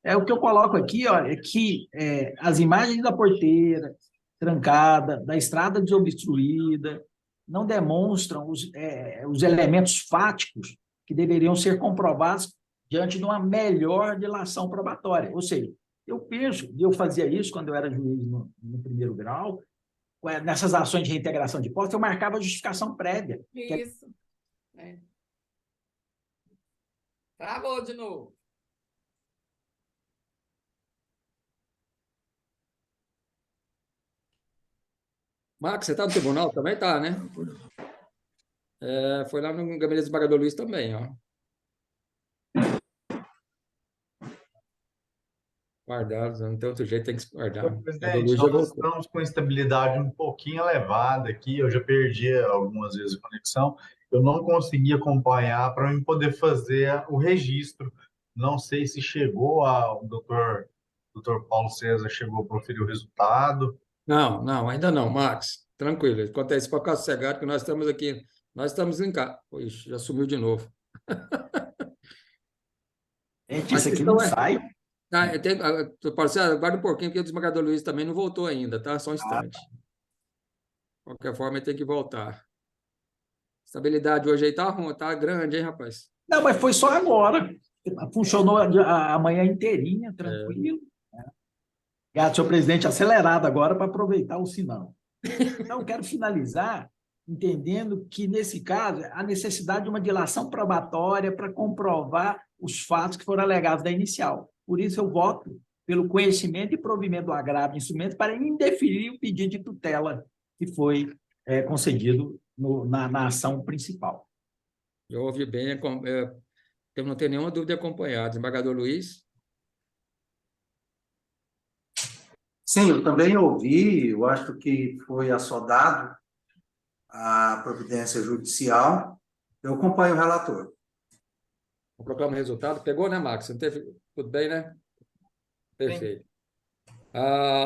O que eu coloco aqui, ó, é que as imagens da porteira trancada, da estrada desobstruída, não demonstram os elementos fáticos que deveriam ser comprovados diante de uma melhor dilação probatória. Ou seja, eu penso, e eu fazia isso quando eu era juiz no primeiro grau, nessas ações de reintegração de posse, eu marcava a justificação prévia. Isso. Travou de novo. Marcos, você está no tribunal? Também está, né? Foi lá no gabinete do desembargador Luiz também, ó. Guardados, não tem outro jeito, tem que guardar. Senhor presidente, nós estamos com estabilidade um pouquinho elevada aqui, eu já perdi algumas vezes a conexão, eu não consegui acompanhar para eu poder fazer o registro. Não sei se chegou o doutor Paulo César chegou a proferir o resultado. Não, ainda não, Max. Tranquilo. Enquanto isso, para ficar sossegado, que nós estamos aqui, nós estamos em casa. Ixi, já sumiu de novo. Isso aqui não sai. Tá, parceiro, aguarda um pouquinho, porque o desembargador Luiz também não voltou ainda, tá? Só um instante. De qualquer forma, ele tem que voltar. Estabilidade hoje aí tá ruim, tá grande, hein, rapaz? Não, mas foi só agora. Funcionou a manhã inteirinha, tranquilo. Senhor presidente, acelerado agora para aproveitar o sinal. Então, eu quero finalizar entendendo que, nesse caso, há necessidade de uma dilação probatória para comprovar os fatos que foram alegados da inicial. Por isso, eu voto pelo conhecimento e provimento do agravo de instrumento para indeferir o pedido de tutela que foi concedido na ação principal. Eu ouvi bem, eu não tenho nenhuma dúvida de acompanhar. Desembargador Luiz? Sim, eu também ouvi, eu acho que foi assodado a providência judicial. Eu acompanho o relator. Vou proclamar o resultado. Pegou, né, Max? Não teve... Tudo bem, né? Perfeito.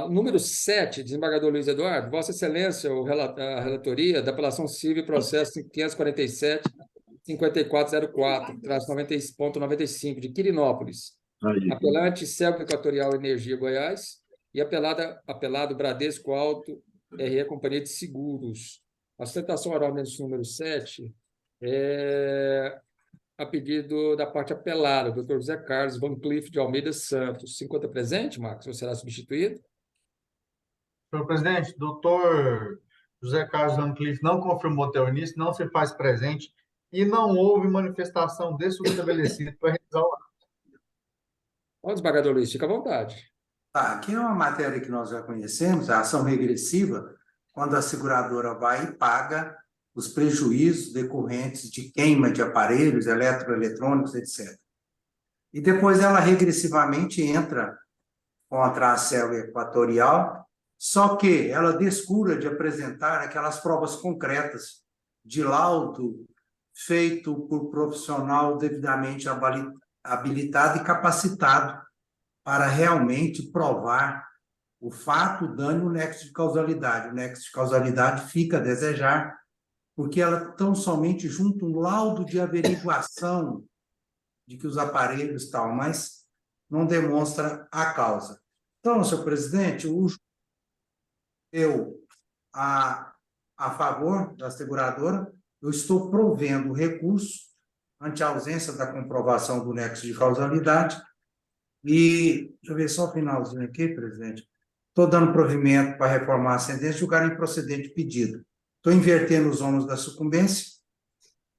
Número 7, desembargador Luiz Eduardo, Vossa Excelência, a relatoria da apelação civil processo 547-5404, traço 90.95, de Quirinópolis. Apelante Celco Equatorial Energia Goiás e apelado Bradesco Alto RE Companhia de Seguros. A sustentação oral número 7 a pedido da parte apelada, Dr. José Carlos Van Cliff de Almeida Santos. Se encontra presente, Marcos? Ou será substituído? Senhor presidente, doutor José Carlos Van Cliff não confirmou até o início, não se faz presente e não houve manifestação desse estabelecido para realizar o ato. Ó, desembargador Luiz, fica à vontade. Aqui é uma matéria que nós já conhecemos, a ação regressiva, quando a seguradora vai e paga os prejuízos decorrentes de queima de aparelhos eletroeletrônicos, etc. E depois ela regressivamente entra contra a CELG Equatorial, só que ela descura de apresentar aquelas provas concretas de laudo feito por profissional devidamente habilitado e capacitado para realmente provar o fato, o dano e o nexo de causalidade. O nexo de causalidade fica a desejar, porque ela tão somente junta um laudo de averiguação de que os aparelhos tal, mas não demonstra a causa. Então, senhor presidente, a favor da seguradora, eu estou provendo recurso ante a ausência da comprovação do nexo de causalidade e, deixa eu ver só o finalzinho aqui, presidente, estou dando provimento para reformar a sentença e julgar improcedente pedido. Estou invertendo os ônus da sucumbência,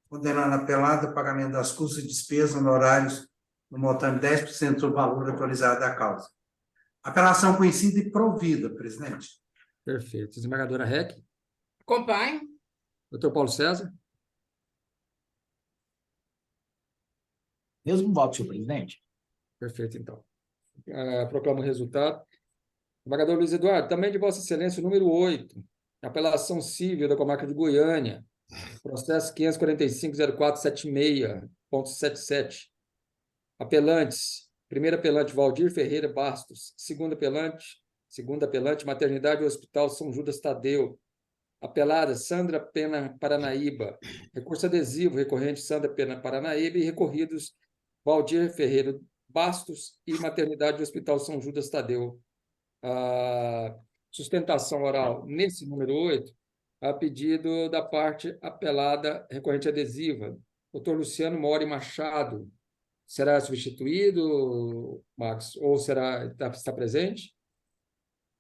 condenando a apelada, pagamento das custas e despesas honorários no montante de 10% do valor atualizado da causa. Apelação conhecida e provida, presidente. Perfeito. Desembargadora Reck? Acompanho. Doutor Paulo César? Mesmo voto, senhor presidente. Perfeito, então. Proclamo o resultado. Desembargador Luiz Eduardo, também de Vossa Excelência, o número 8, apelação civil da comarca de Goiânia, processo 545.0476.77. Apelantes, primeiro apelante Valdir Ferreira Bastos, segundo apelante, Maternidade e Hospital São Judas Tadeu, apelada Sandra Pena Paranaíba, recurso adesivo recorrente Sandra Pena Paranaíba e recorridos Valdir Ferreira Bastos e Maternidade do Hospital São Judas Tadeu. A sustentação oral nesse número 8, a pedido da parte apelada recorrente adesiva. Doutor Luciano Mori Machado, será substituído, Max? Ou está presente?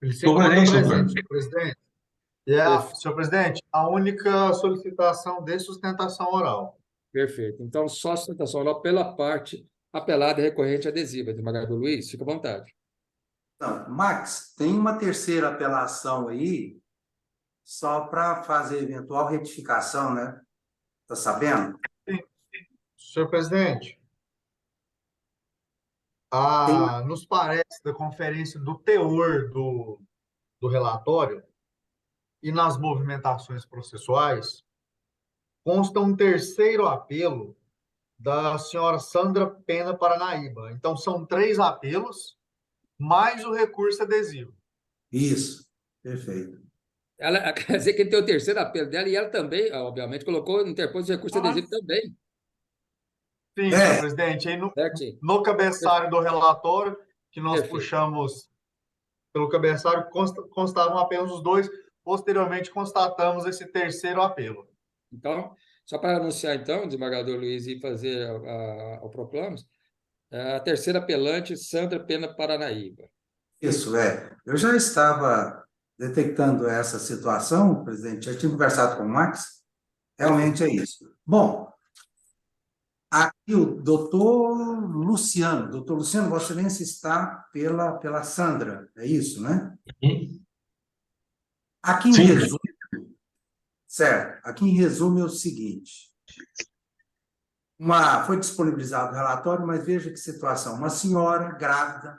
Ele se Estou encontra presente, presente, doutor. senhor presidente. Senhor presidente, a única solicitação de sustentação oral. Perfeito. Então, só sustentação oral pela parte apelada recorrente adesiva. Desembargador Luiz, fica à vontade. Não, Max, tem uma terceira apelação aí, só para fazer eventual retificação, né? Tá sabendo? Senhor presidente, nos parece da conferência do teor do relatório e nas movimentações processuais, consta um terceiro apelo da senhora Sandra Pena Paranaíba. Então, são 3 apelos, mais o recurso adesivo. Isso, perfeito. Ela, quer dizer que ele tem o terceiro apelo dela e ela também, obviamente, interpôs o recurso adesivo também. Sim, senhor presidente. Aí no cabeçalho do relatório, que nós puxamos pelo cabeçalho, constavam apenas os 2. Posteriormente, constatamos esse terceiro apelo. Então, só para anunciar, então, desembargador Luiz, e fazer o proclamos, a terceira apelante, Sandra Pena Paranaíba. Isso, eu já estava detectando essa situação, presidente, já tinha conversado com o Max, realmente é isso. Bom, aqui o doutor Luciano, Vossa Excelência está pela Sandra, é isso, né? Aqui em resumo, certo, aqui em resumo é o seguinte, foi disponibilizado o relatório, mas veja que situação, uma senhora grávida,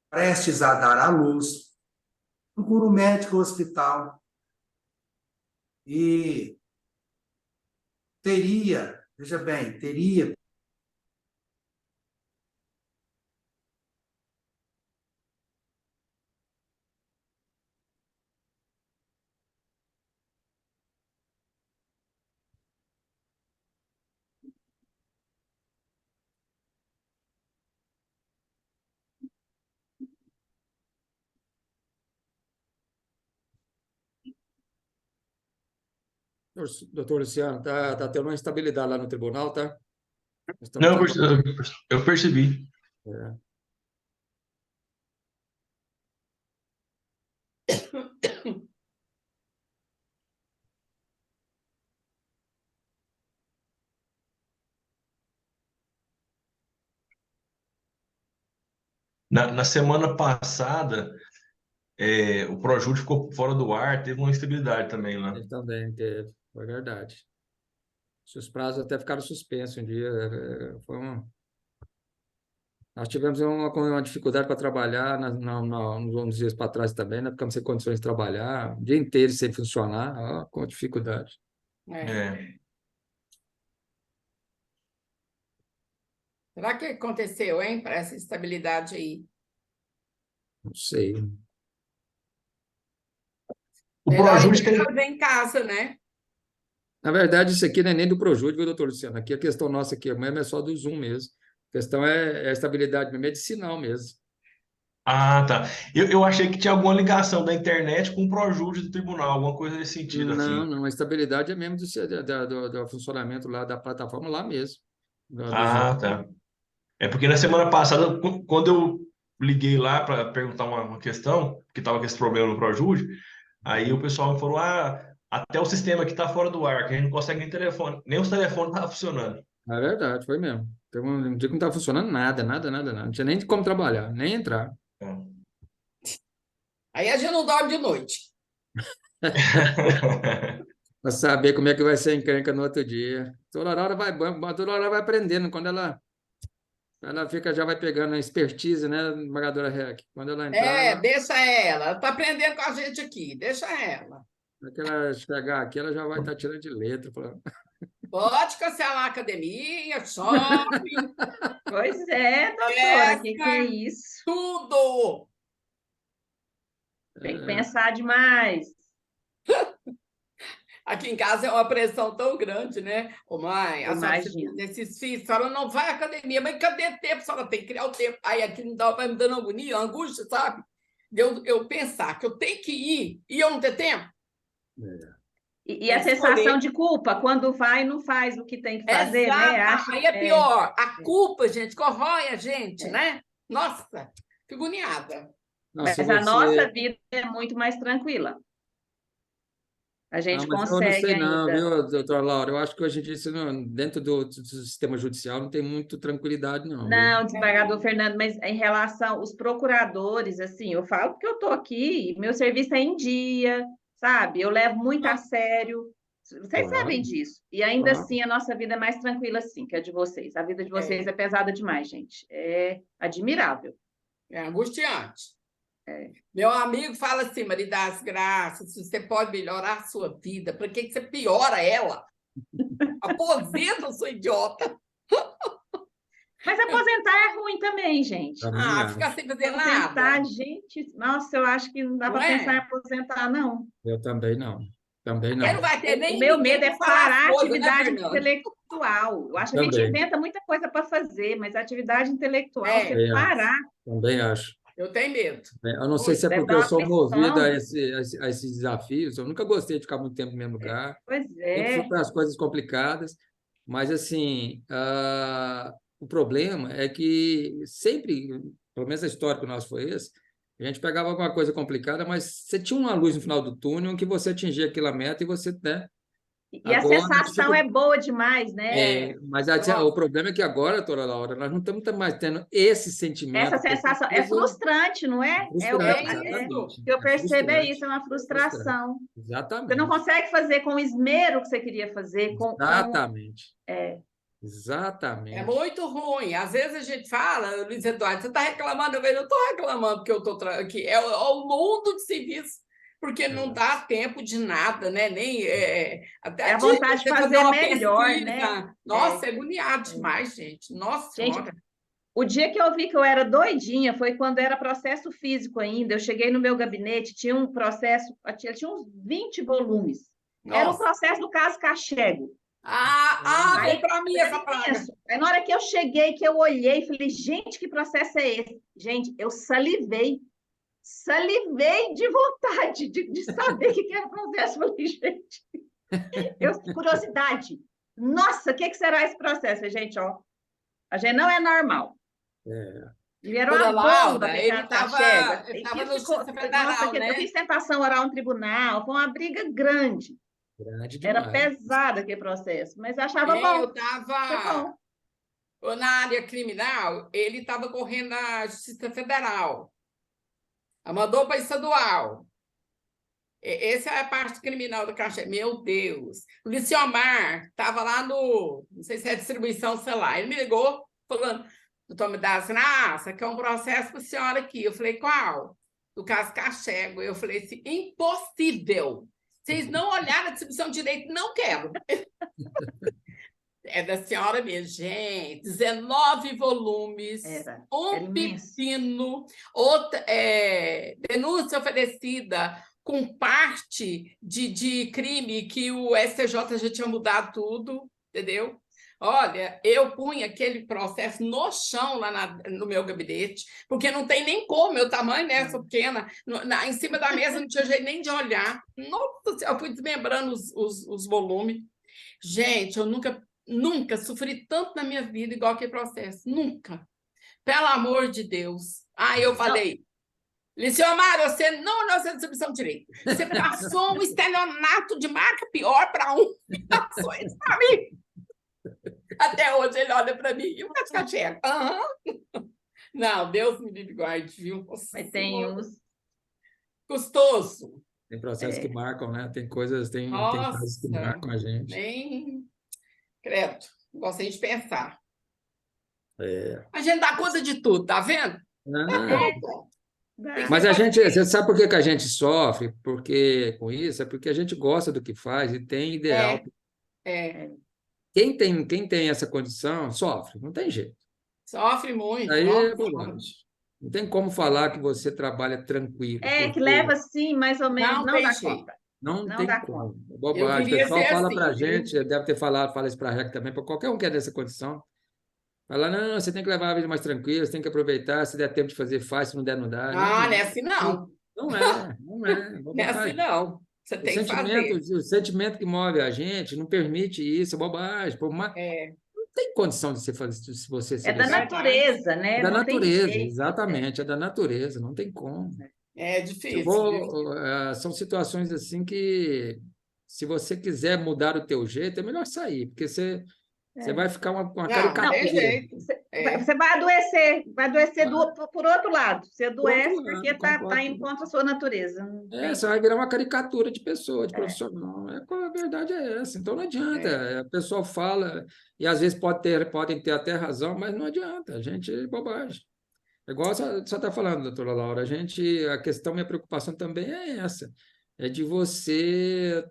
prestes a dar à luz, procura o médico no hospital e teria, veja bem, teria Doutor Luciano, tá tendo uma instabilidade lá no tribunal, tá? Não, eu percebi. Na semana passada, o Projúdio ficou fora do ar, teve uma instabilidade também lá. Ele também teve, foi verdade. Os prazos até ficaram suspensos um dia. Nós tivemos uma dificuldade para trabalhar uns dias para trás também, né? Ficamos sem condições de trabalhar, o dia inteiro sem funcionar, com dificuldade. Será que aconteceu, hein, para essa estabilidade aí? Não sei. O Projúdio tem... fazer em casa, né? Na verdade, isso aqui não é nem do Projúdio, viu, doutor Luciano? Aqui a questão nossa aqui mesmo é só do Zoom mesmo. A questão é a estabilidade medicinal mesmo. Ah, tá. Eu achei que tinha alguma ligação da internet com o Projúdio do tribunal, alguma coisa nesse sentido, assim. Não, a estabilidade é mesmo do funcionamento lá da plataforma lá mesmo. Tá. É porque na semana passada, quando eu liguei lá para perguntar uma questão, que estava com esse problema no Projúdio, aí o pessoal me falou, até o sistema aqui está fora do ar, que a gente não consegue nem os telefones estavam funcionando. É verdade, foi mesmo. Teve um dia que não estava funcionando nada. Não tinha nem como trabalhar, nem entrar. Aí a gente não dorme de noite. Para saber como é que vai ser a encrenca no outro dia. Toda hora vai aprendendo. Quando ela já vai pegando a expertise, né, esmagadora REC? Quando ela entrar... deixa ela. Ela está aprendendo com a gente aqui. Deixa ela. Quando ela chegar aqui, ela já vai estar tirando de letra. Pode cancelar a academia, shopping. Pois é, doutora, o que é isso? Tudo! Tem que pensar demais. Aqui em casa é uma pressão tão grande, né? Ô, mãe, a senhora Imagino. precisa desses filhos, a senhora não vai à academia, mas cadê tempo? A senhora tem que criar o tempo. Aí aquilo vai me dando agonia, angústia, sabe? Eu pensar que eu tenho que ir e eu não ter tempo. E a sensação de culpa, quando vai e não faz o que tem que fazer, né? Exato. Aí é pior. A culpa, gente, corrói a gente, né? Nossa, fico agoniada. Mas Nossa, a nossa vida é muito mais tranquila. A gente mas eu não consegue sei não, ainda. viu, doutora Laura? Eu acho que hoje em dia, isso dentro do sistema judicial, não tem muito tranquilidade, não. Não, desembargador Fernando, mas em relação aos procuradores, assim, eu falo porque eu estou aqui, meu serviço é em dia, sabe? Eu levo muito a sério. Vocês Claro. sabem disso. E ainda Claro. assim, a nossa vida é mais tranquila, assim, que a de vocês. A vida de vocês é pesada demais, gente. É admirável. É angustiante. Meu amigo fala assim, Maria das Graças, se você pode melhorar a sua vida, para que você piora ela? Aposenta, sua idiota. Mas aposentar é ruim também, gente. Também acho. Ficar sem fazer Aposentar, nada. gente, nossa, eu acho que não dá Não para é? pensar em aposentar, não. Eu também não. Também Porque não. não vai ter nem O meu ninguém medo é pra falar as parar a coisas, né, atividade Fernanda? intelectual. Eu acho que a gente Também. inventa muita coisa para fazer, mas a atividade intelectual, É. você Também acho. parar. Também acho. Eu tenho medo. Eu não sei se é Deve porque dar eu uma sou movido a pressão. esses desafios. Eu nunca gostei de ficar muito tempo no mesmo lugar. Pois Sempre fui é. para as coisas complicadas. Mas, assim, o problema é que sempre, pelo menos a história que nós foi esse, a gente pegava alguma coisa complicada, mas você tinha uma luz no final do túnel em que você atingia aquela meta e você, né? E a Agora, sensação é boa demais, né? mas Nossa. o problema é que agora, doutora Laura, nós não estamos mais tendo esse sentimento. Essa sensação é frustrante, não é? Frustrante, É exatamente. O que eu percebo é frustrante. isso, é uma frustração. Exatamente. Você não consegue fazer com o esmero que você queria fazer. Exatamente. É Exatamente. muito ruim. Às vezes a gente fala, Luiz Eduardo, você está reclamando? Eu estou reclamando porque eu estou aqui. É o mundo de serviço, porque não dá tempo de nada, né? Nem até a vontade de você fazer uma melhor, pesquisa. né? Nossa, é agoniado demais, gente. Nossa Gente, Senhora. o dia que eu vi que eu era doidinha foi quando era processo físico ainda. Eu cheguei no meu gabinete, tinha um processo, tinha uns 20 volumes. Era o Nossa. processo do caso Cachego. Foi para mim essa praga. Aí, na hora que eu cheguei, que eu olhei, falei, gente, que processo é esse? Gente, eu salivei de vontade de saber o que era o processo. Eu falei, gente, curiosidade. Nossa, o que será esse processo? Eu falei, gente, ó, a gente não é normal. Ele era uma bomba, ele estava no Justiça Federal, nossa, né? eu fiz tentação oral no tribunal, foi uma briga grande. Grande Era demais. pesado aquele processo, mas eu achava bom. Eu estava na área criminal, ele estava correndo na Justiça Federal. Mandou para estadual. Essa é a parte criminal do caixa. Meu Deus. O Liciomar estava lá no... Não sei se é distribuição, sei lá. Ele me ligou falando... Doutor Midas, isso aqui é um processo para a senhora aqui. Eu falei, qual? Do caso Cachego. Eu falei assim, impossível. Vocês não olharam a distribuição de direito? Não quero. É da senhora mesmo, gente. 19 volumes. Era pepino. Outra, denúncia oferecida com parte de crime que o STJ já tinha mudado tudo, entendeu? Olha, eu punha aquele processo no chão lá no meu gabinete, porque não tem nem como, meu tamanho, né? Sou pequena, em cima da mesa não tinha jeito nem de olhar. Nossa, eu fui desmembrando os volumes. Gente, eu nunca sofri tanto na minha vida igual aquele processo. Nunca. Pelo amor de Deus. Eu falei, Liciomar, você não é distribuição de direito. Você passou um estelionato de marca pior para um e passou isso para mim. Até hoje ele olha para mim e o Cachego. Não, Deus me livre e guarde, viu? Mas tem uns... Custoso. Tem processos que marcam, né? Tem coisas, tem casos que marcam a gente. Nem... Credo, não gostei de pensar. A gente dá conta de tudo, tá vendo? Mas a gente, você sabe por que a gente sofre? Porque com isso é porque a gente gosta do que faz e tem ideal. Quem tem essa condição sofre, não tem jeito. Sofre muito. Aí não tem como falar que você trabalha tranquilo. Que leva, sim, mais ou menos, não dá conta. Não Não tem dá como. conta. É bobagem. O queria pessoal ser fala assim, para a viu? gente, deve ter falado, fala isso para a REC também, para qualquer um que é dessa condição. Fala, não, você tem que levar a vida mais tranquila, você tem que aproveitar, se der tempo de fazer, faz, se não der, não dá. Não Ah, não é adianta. assim, não. Não é, não é. Não é assim, Bobagem. não. Você tem que fazer. O sentimento que move a gente não permite isso, é bobagem. É, Não tem condição de você fazer, se você É ser da desse. natureza, É né? da Não tem natureza, jeito. exatamente, é da natureza, não tem como. é difícil, viu? São situações assim que, se você quiser mudar o teu jeito, é melhor sair, porque você vai ficar uma Não, não tem caricatura. jeito. É. Você vai adoecer por outro lado. Você Por outro adoece lado, porque tá concordo. indo contra a sua natureza. Não tem. Você vai virar uma caricatura de pessoa, de profissional. A verdade é essa. Então não adianta. É. A pessoa fala, e às vezes podem ter até razão, mas não adianta. A gente é bobagem. É igual você está falando, doutora Laura, a questão, minha preocupação também é essa, é de você,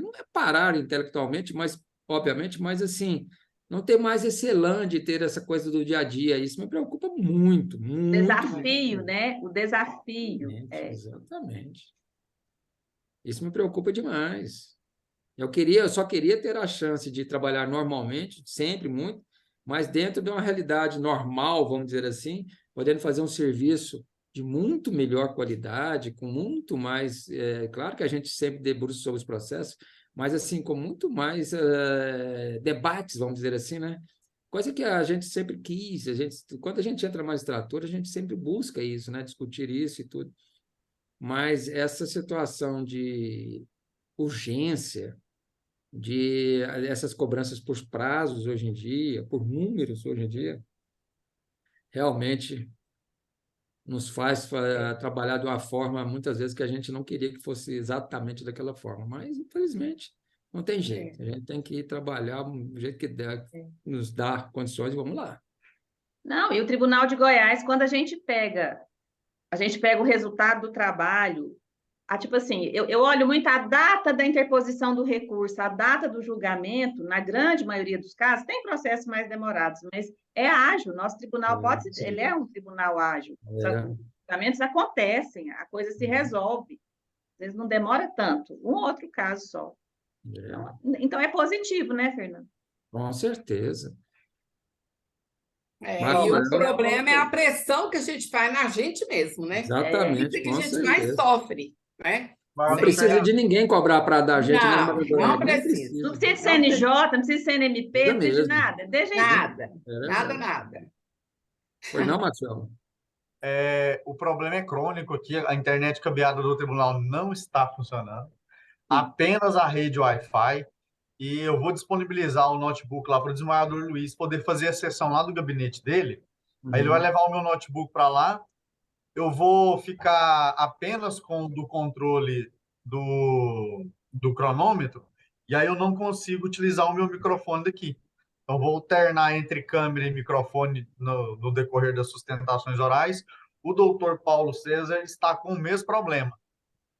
não é parar intelectualmente, mas, obviamente, mas assim, não ter mais esse elan de ter essa coisa do dia a dia, isso me preocupa muito, muito, Desafio, muito. né? O desafio. Exatamente. Isso me preocupa demais. Eu só queria ter a chance de trabalhar normalmente, sempre muito, mas dentro de uma realidade normal, vamos dizer assim, podendo fazer um serviço de muito melhor qualidade, com muito mais, claro que a gente sempre debruça sobre os processos, mas assim, com muito mais debates, vamos dizer assim, né? Coisa que a gente sempre quis, quando a gente entra na magistratura, a gente sempre busca isso, né? Discutir isso e tudo. Mas essa situação de urgência, de essas cobranças por prazos hoje em dia, por números hoje em dia, realmente nos faz trabalhar de uma forma, muitas vezes, que a gente não queria que fosse exatamente daquela forma. Mas, infelizmente, não tem jeito. A gente tem que trabalhar do jeito que der, nos dá condições e vamos lá. Não, e o Tribunal de Goiás, quando a gente pega o resultado do trabalho. Tipo assim, eu olho muito a data da interposição do recurso, a data do julgamento, na grande maioria dos casos, tem processos mais demorados, mas é ágil. Nosso tribunal ele é um tribunal ágil. Os julgamentos acontecem, a coisa se resolve. Às vezes não demora tanto, um ou outro caso só. Então é positivo, né, Fernando? Com certeza. E o problema é a pressão que a gente faz na gente mesmo, né? Exatamente, isso que a gente mais sofre, né? Não precisa de ninguém cobrar para dar gente. Não precisa. Não precisa de CNJ, não precisa de CNMP, não precisa de nada. Nada. Foi não, Marcelo? O problema é crônico aqui, a internet cabeada do tribunal não está funcionando, apenas a rede Wi-Fi, e eu vou disponibilizar o notebook lá para o desembargador Luiz poder fazer a sessão lá do gabinete dele. Aí ele vai levar o meu notebook para lá, eu vou ficar apenas com o do controle do cronômetro, e aí eu não consigo utilizar o meu microfone daqui. Então, vou alternar entre câmera e microfone no decorrer das sustentações orais. O doutor Paulo César está com o mesmo problema.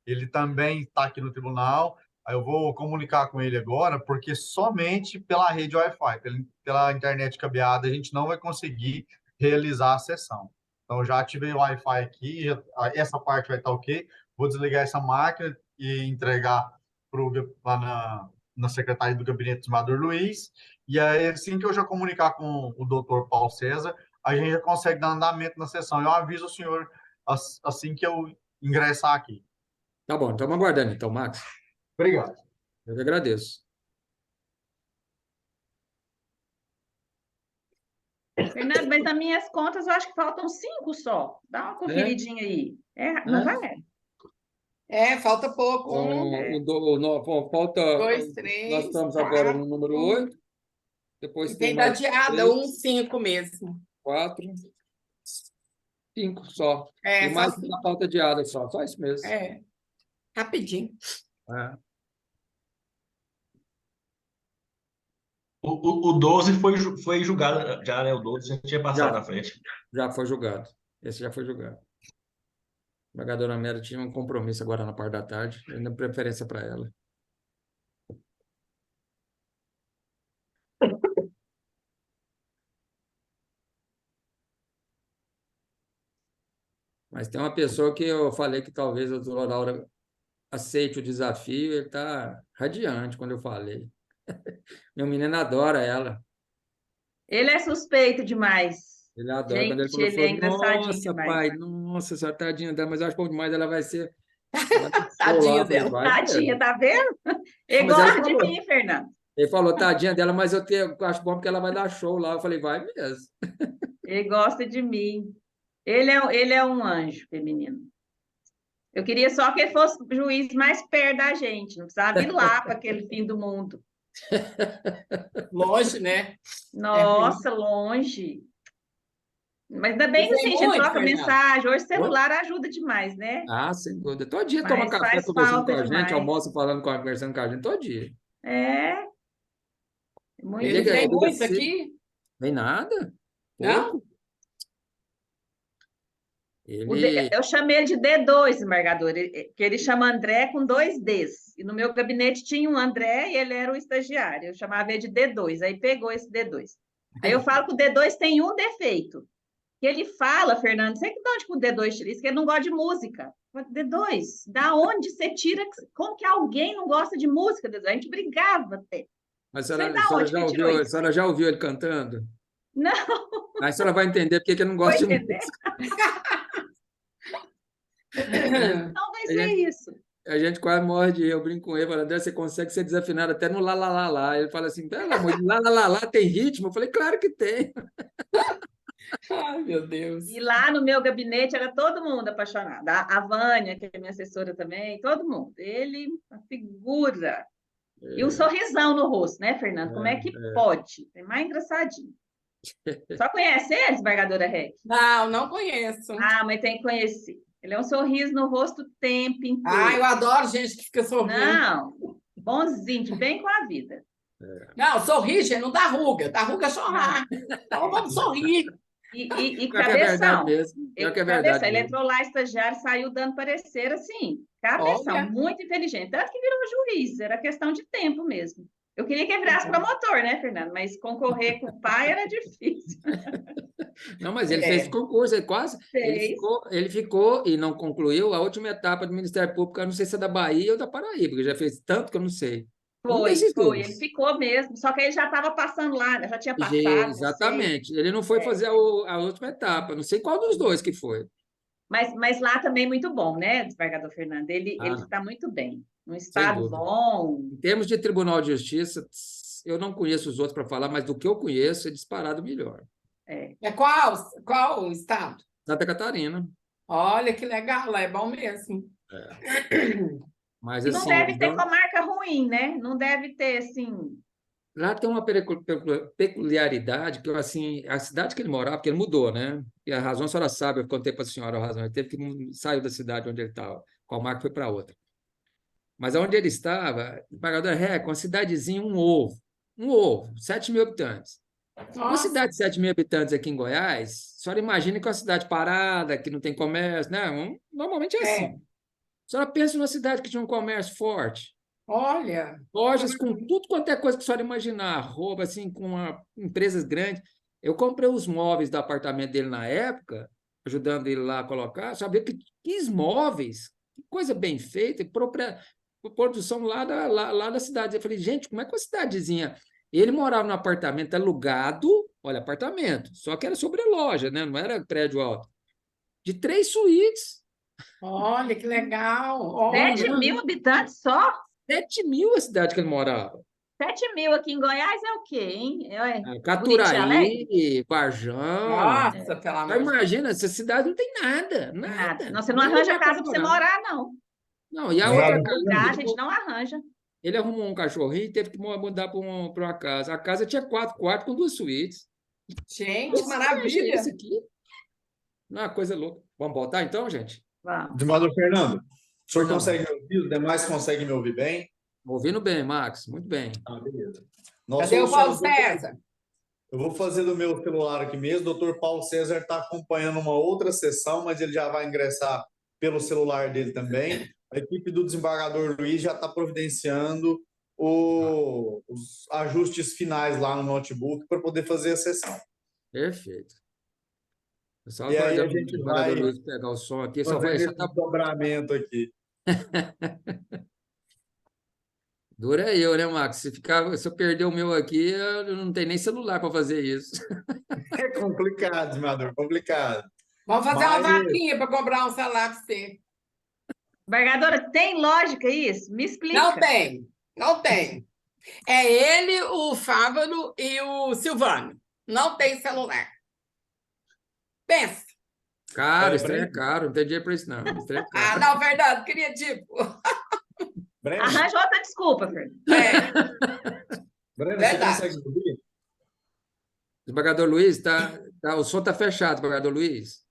Ele também está aqui no tribunal. Aí eu vou comunicar com ele agora, porque somente pela rede Wi-Fi, pela internet cabeada, a gente não vai conseguir realizar a sessão. Então, já ativei o Wi-Fi aqui, essa parte vai estar ok. Vou desligar essa máquina e entregar lá na secretaria do gabinete do desembargador Luiz. E aí, assim que eu já comunicar com o doutor Paulo César, a gente já consegue dar andamento na sessão. Eu aviso o senhor assim que eu ingressar aqui. Tá bom, estamos aguardando então, Max. Obrigado. Eu que agradeço. Fernando, mas nas minhas contas eu acho que faltam 5 só. Dá uma conferidinha aí. Não vai? Falta pouco. Falta. 2, 3. Nós estamos agora no número 8. Depois tem mais dadeada, 5 mesmo. 4, 5 só. E mais uma falta de ada só isso mesmo. Rapidinho. O 12 foi julgado já, né? O 12 já tinha passado na frente. Já foi julgado. Esse já foi julgado. A jogadora Mera tinha um compromisso agora na parte da tarde, dando preferência para ela. Mas tem uma pessoa que eu falei que talvez a doutora Laura aceite o desafio, ele está radiante quando eu falei. Meu menino adora ela. Ele é suspeito demais. Ele adora. Quando ele Gente, falou, ele é engraçadinho nossa, demais. pai, nossa senhora, tadinha dela, mas eu acho bom demais, ela vai ser... Vai dar show Tadinha lá. Eu falei, dela. vai Tadinha, mesmo. tá vendo? Ele Mas ela gosta de falou. mim, Fernando. Ele falou, tadinha dela, mas eu acho bom porque ela vai dar show lá. Eu falei, vai mesmo. Ele gosta de mim. Ele é um anjo feminino. Eu queria só que ele fosse o juiz mais perto da gente, não precisava ir lá para aquele fim do mundo. Longe, né? Nossa, longe. Mas ainda bem que assim, a gente muito, troca Fernanda. mensagem. Hoje o celular ajuda demais, né? Ah, sem dúvida. Todo dia Mas toma café faz conversando com falta a gente, demais. almoça conversando com a gente, todo dia. É. Muito Ele Liga, vem liga muito cedo. aqui? Nem nada. Não? Pouco. Ele... Eu chamei ele de D2, desembargador, que ele chama André com 2 Ds. E no meu gabinete tinha um André e ele era o estagiário. Eu chamava ele de D2, aí pegou esse D2. Aí eu falo que o D2 tem um defeito. Que ele fala, Fernando, sei que de onde que o D2 tira isso, que ele não gosta de música. D2, da onde você tira? Como que alguém não gosta de música, D2? A gente brigava até. Mas a senhora já ouviu ele cantando? Não. Aí a senhora vai entender porque que ele não Vou gosta de entender. música. Não vai ser isso. A gente quase morre de rir. Eu brinco com ele, falo, André, você consegue ser desafinado até no lá, lá, lá, lá. Ele fala assim, pelo amor de lá, lá, lá, lá, tem ritmo? Eu falei, claro que tem. Ai, meu Deus. E lá no meu gabinete era todo mundo apaixonado. A Vânia, que é minha assessora também, todo mundo. Ele, uma figura. E um sorrisão no rosto, né, Fernando? Como é que pode? É mais engraçadinho. Só conhece ele, desembargadora Rec? Não conheço. Ah, mas tem que conhecer. Ele é um sorriso no rosto o tempo inteiro. Ah, eu adoro gente que fica sorrindo. Não, bonzinho, de bem com a vida. Não, sorrir, gente, não dá ruga. Dá ruga é chorar. Então vamos sorrir. E Pior que é verdade cabeção. mesmo. Pior que é verdade Ele mesmo. entrou lá, estagiário, saiu dando parecer assim. Cabeção, Olha. muito inteligente. Tanto que virou juiz, era questão de tempo mesmo. Eu queria que ele virasse promotor, né, Fernando? Mas concorrer com o pai era difícil. Não, mas ele fez concurso, ele quase. Ele ficou e não concluiu a última etapa do Ministério Público, eu não sei se é da Bahia ou da Paraíba, porque já fez tanto que eu não sei. Foi. Ele ficou mesmo, só que ele já estava passando lá, já tinha passado. Exatamente. Ele não foi fazer a última etapa, não sei qual dos dois que foi. Mas lá também é muito bom, né, desembargador Fernando? Ele está muito bem. Um estado bom. Em termos de Tribunal de Justiça, eu não conheço os outros para falar, mas do que eu conheço, é disparado melhor. Qual estado? Santa Catarina. Olha que legal, lá é bom mesmo. Mas, e não assim, deve ter comarca ruim, né? Não deve ter, assim... Lá tem uma peculiaridade que, assim, a cidade que ele morava, porque ele mudou, né? E a razão a senhora sabe, eu contei para a senhora a razão, ele teve que sair da cidade onde ele estava, Comarca foi para outra. Mas onde ele estava, Pagador Ré, uma cidadezinha, um ovo, 7 mil habitantes. Nossa. Uma cidade de 7 mil habitantes aqui em Goiás, a senhora imagina que é uma cidade parada, que não tem comércio, né? Normalmente é assim. A senhora pensa numa cidade que tinha um comércio forte. Olha. Lojas com tudo quanto é coisa que a senhora imaginar, roupa, assim, empresas grandes. Eu comprei os móveis do apartamento dele na época, ajudando ele lá a colocar, sabia que móveis, que coisa bem feita, produção lá da cidade. Eu falei, gente, como é que uma cidadezinha... Ele morava num apartamento alugado, olha, apartamento, só que era sobre a loja, né? Não era prédio alto, de 3 suítes. Olha, que legal. 7 mil habitantes só? 7 mil a cidade que ele morava. 7 mil aqui em Goiás é o quê, hein? Caturaí, Varjão. Nossa, pelo amor de Deus. Imagina, essa cidade não tem nada. Não, você não arranja casa para você morar, não. Não, e a outra casa, a gente não arranja. Ele arrumou um cachorrinho e teve que mudar para uma casa. A casa tinha 4 quartos com 2 suítes. Gente, maravilha. Isso aqui. Não é uma coisa louca. Vamos voltar então, gente? Vamos. Desembargador Fernando, o senhor consegue me ouvir? Os demais conseguem me ouvir bem? Ouvindo bem, Max. Muito bem. Beleza. Cadê o Paulo César? Eu vou fazer do meu celular aqui mesmo. O doutor Paulo César está acompanhando uma outra sessão, mas ele já vai ingressar pelo celular dele também. A equipe do desembargador Luiz já está providenciando os ajustes finais lá no notebook para poder fazer a sessão. Perfeito. E aí a gente vai Luiz pegar o som aqui. Só fazer vai esse dobramento aqui. Dura eu, né, Max? Se eu perder o meu aqui, eu não tenho nem celular para fazer isso. É complicado, desembargador, complicado. Vamos fazer uma Mas- vaquinha para comprar um celular para você. Embargadora, tem lógica isso? Me explica. Não tem, não tem. É ele, o Fávaro e o Silvano. Não tem celular. Pensa. Caro, É, esse trem é Breno. caro, não tem dinheiro para isso, não. Esse trem é Ah, caro. não, verdade, queria tipo. Breno, Arranja outra desculpa, Fernando. Breno, você Verdade. consegue ouvir? Desembargador Luiz, o som está fechado, desembargador Luiz.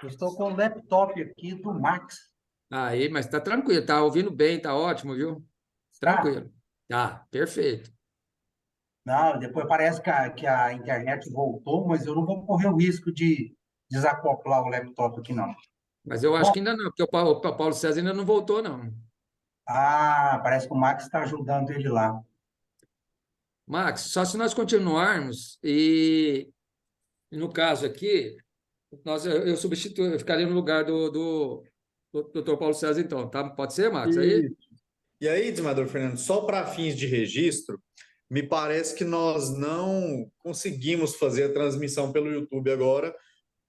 Eu estou com o laptop aqui do Max. Aí, mas está tranquilo, está ouvindo bem, está ótimo, viu? Tranquilo. Tá, perfeito. Não, depois parece que a internet voltou, mas eu não vou correr o risco de desacoplar o laptop aqui, não. Mas eu acho que ainda não, porque o Paulo César ainda não voltou, não. Ah, parece que o Max está ajudando ele lá. Max, só se nós continuarmos, e no caso aqui, eu substituo, eu ficaria no lugar do Dr. Paulo César, então, tá? Pode ser, Max? Aí? E aí, desembargador Fernando, só para fins de registro, me parece que nós não conseguimos fazer a transmissão pelo YouTube agora,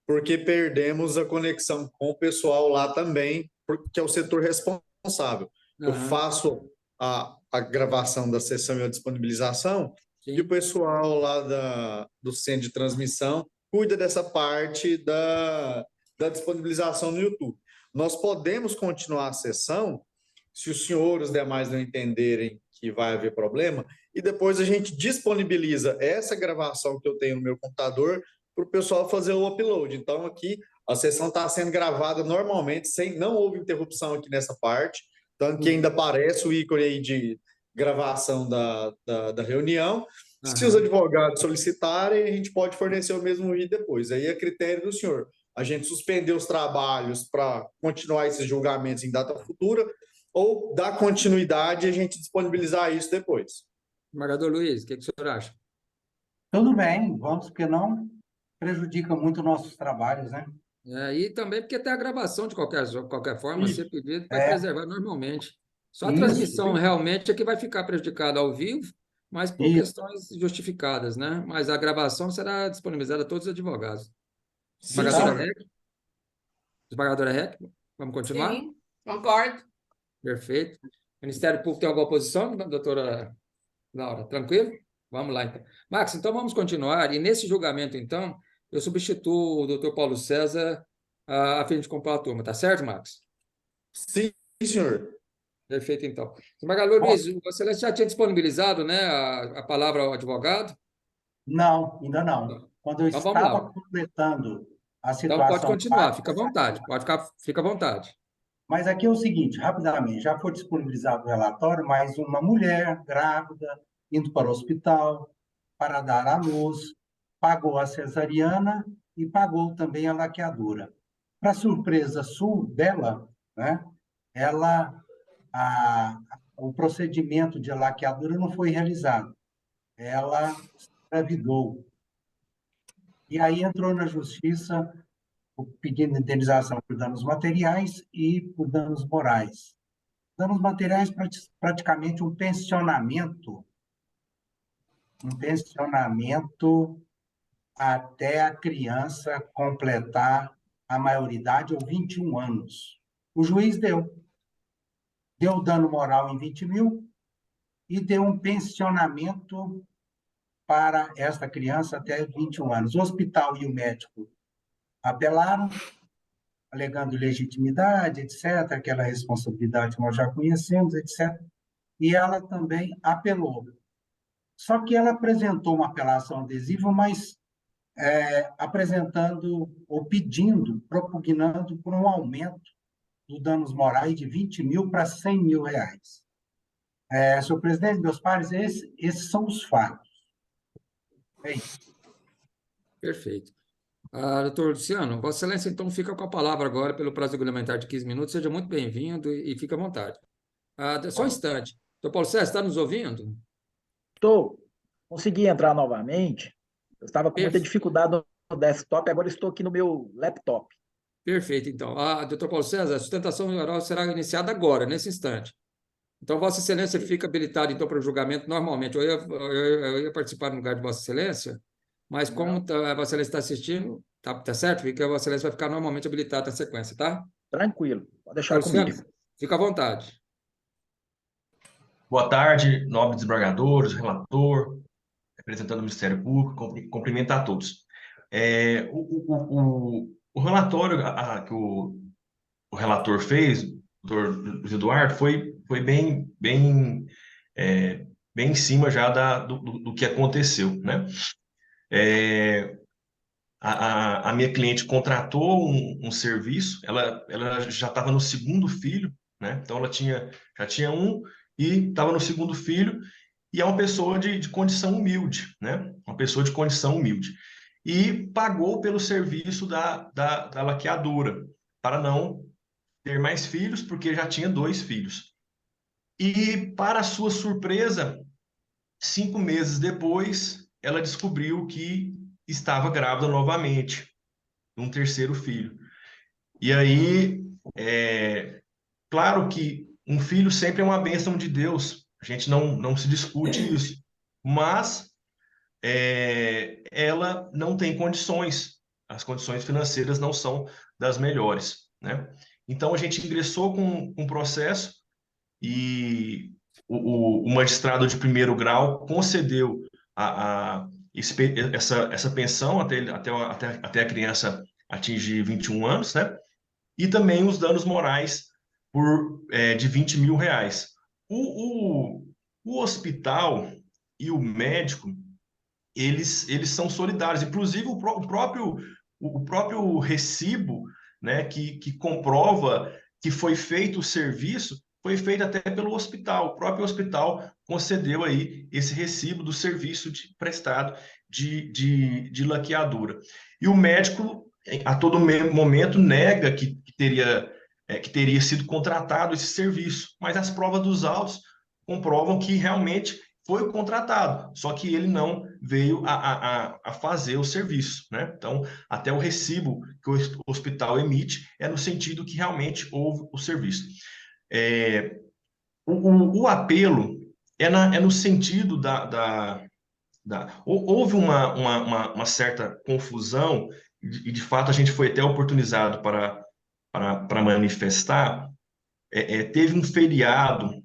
porque perdemos a conexão com o pessoal lá também, que é o setor responsável. Eu Aham, faço a gravação da sessão e a disponibilização, sim. e o pessoal lá do centro de transmissão cuida dessa parte da disponibilização no YouTube. Nós podemos continuar a sessão, se os senhores os demais não entenderem que vai haver problema, e depois a gente disponibiliza essa gravação que eu tenho no meu computador para o pessoal fazer o upload. Então, aqui, a sessão está sendo gravada normalmente, não houve interrupção aqui nessa parte, tanto que ainda aparece o ícone aí de gravação da reunião. Se os advogados solicitarem, a gente pode fornecer o mesmo vídeo depois. Aí é critério do senhor. A gente suspender os trabalhos para continuar esses julgamentos em data futura, ou dar continuidade e a gente disponibilizar isso depois. Desembargador Luiz, o que o senhor acha? Tudo bem, vamos, porque não prejudica muito nossos trabalhos, né? E também porque tem a gravação de qualquer forma, Isso. ser pedido vai preservar normalmente. Só a transmissão realmente é que vai ficar prejudicada ao vivo, mas por questões justificadas, né? Mas a gravação será disponibilizada a todos os advogados. Desembargadora Heck? Desembargadora Heck, vamos continuar? Sim, concordo. Perfeito. Ministério Público tem alguma oposição, doutora Laura? Tranquilo? Vamos lá, então. Max, então vamos continuar. E nesse julgamento, então, eu substituo o doutor Paulo César a fim de compor a turma. Tá certo, Max? Sim, senhor. Perfeito, então. Desembargador Luiz, o Excelência já tinha disponibilizado, né, a palavra ao advogado? Não, ainda não. Quando eu Então, vamos estava lá. completando a Então, situação... pode continuar, fica à vontade. Fica à vontade. Mas aqui é o seguinte, rapidamente, já foi disponibilizado o relatório, mas uma mulher grávida, indo para o hospital para dar à luz, pagou a cesariana e pagou também a laqueadura. Para surpresa dela, né, o procedimento de laqueadura não foi realizado. Ela engravidou. E aí entrou na justiça pedindo indenização por danos materiais e por danos morais. Danos materiais, praticamente um pensionamento até a criança completar a maioridade, ou 21 anos. O juiz deu dano moral em 20 mil e deu um pensionamento para esta criança até 21 anos. O hospital e o médico apelaram, alegando legitimidade, etc., aquela responsabilidade que nós já conhecemos, etc., e ela também apelou. Só que ela apresentou uma apelação adesiva, mas apresentando ou pedindo, propugnando por um aumento dos danos morais de 20 mil para 100 mil reais. Senhor presidente, meus pares, esses são os fatos. É isso. Perfeito. Doutor Luciano, Vossa Excelência, então, fica com a palavra agora pelo prazo regulamentar de 15 minutos. Seja muito bem-vindo e fique à vontade. Só um instante. Doutor Paulo César, está nos ouvindo? Estou. Consegui entrar novamente. Eu estava com muita dificuldade no desktop, agora estou aqui no meu laptop. Perfeito, então. Doutor Paulo César, a sustentação oral será iniciada agora, nesse instante. Então, Vossa Excelência fica habilitado, então, para o julgamento normalmente. Eu ia participar no lugar de Vossa Excelência, mas como a Vossa Excelência está assistindo, tá certo? Fica, a Vossa Excelência vai ficar normalmente habilitado na sequência, tá? Tranquilo, pode deixar comigo. Fica à vontade. Boa tarde, nobres desembargadores, relator, representando o Ministério Público, cumprimento a todos. O relatório que o relator fez, o doutor Luiz Eduardo, foi bem em cima já do que aconteceu, né? A minha cliente contratou um serviço, ela já estava no segundo filho, né? Então, ela já tinha um e estava no segundo filho, e é uma pessoa de condição humilde, né? Uma pessoa de condição humilde. E pagou pelo serviço da laqueadora, para não ter mais filhos, porque já tinha 2 filhos. E, para sua surpresa, 5 meses depois, ela descobriu que estava grávida novamente, um terceiro filho. E aí, claro que um filho sempre é uma bênção de Deus, a gente não se discute isso, mas ela não tem condições, as condições financeiras não são das melhores, né? Então, a gente ingressou com um processo e o magistrado de primeiro grau concedeu essa pensão até a criança atingir 21 anos, né? E também os danos morais de R$20 mil. O hospital e o médico, eles são solidários. Inclusive, o próprio recibo, né, que comprova que foi feito o serviço, foi feito até pelo hospital. O próprio hospital concedeu aí esse recibo do serviço prestado de laqueadura. E o médico, a todo momento, nega que teria sido contratado esse serviço, mas as provas dos autos comprovam que realmente foi contratado, só que ele não veio a fazer o serviço, né? Então, até o recibo que o hospital emite é no sentido que realmente houve o serviço. O apelo é no sentido houve uma certa confusão, e de fato a gente foi até oportunizado para manifestar. Teve um feriado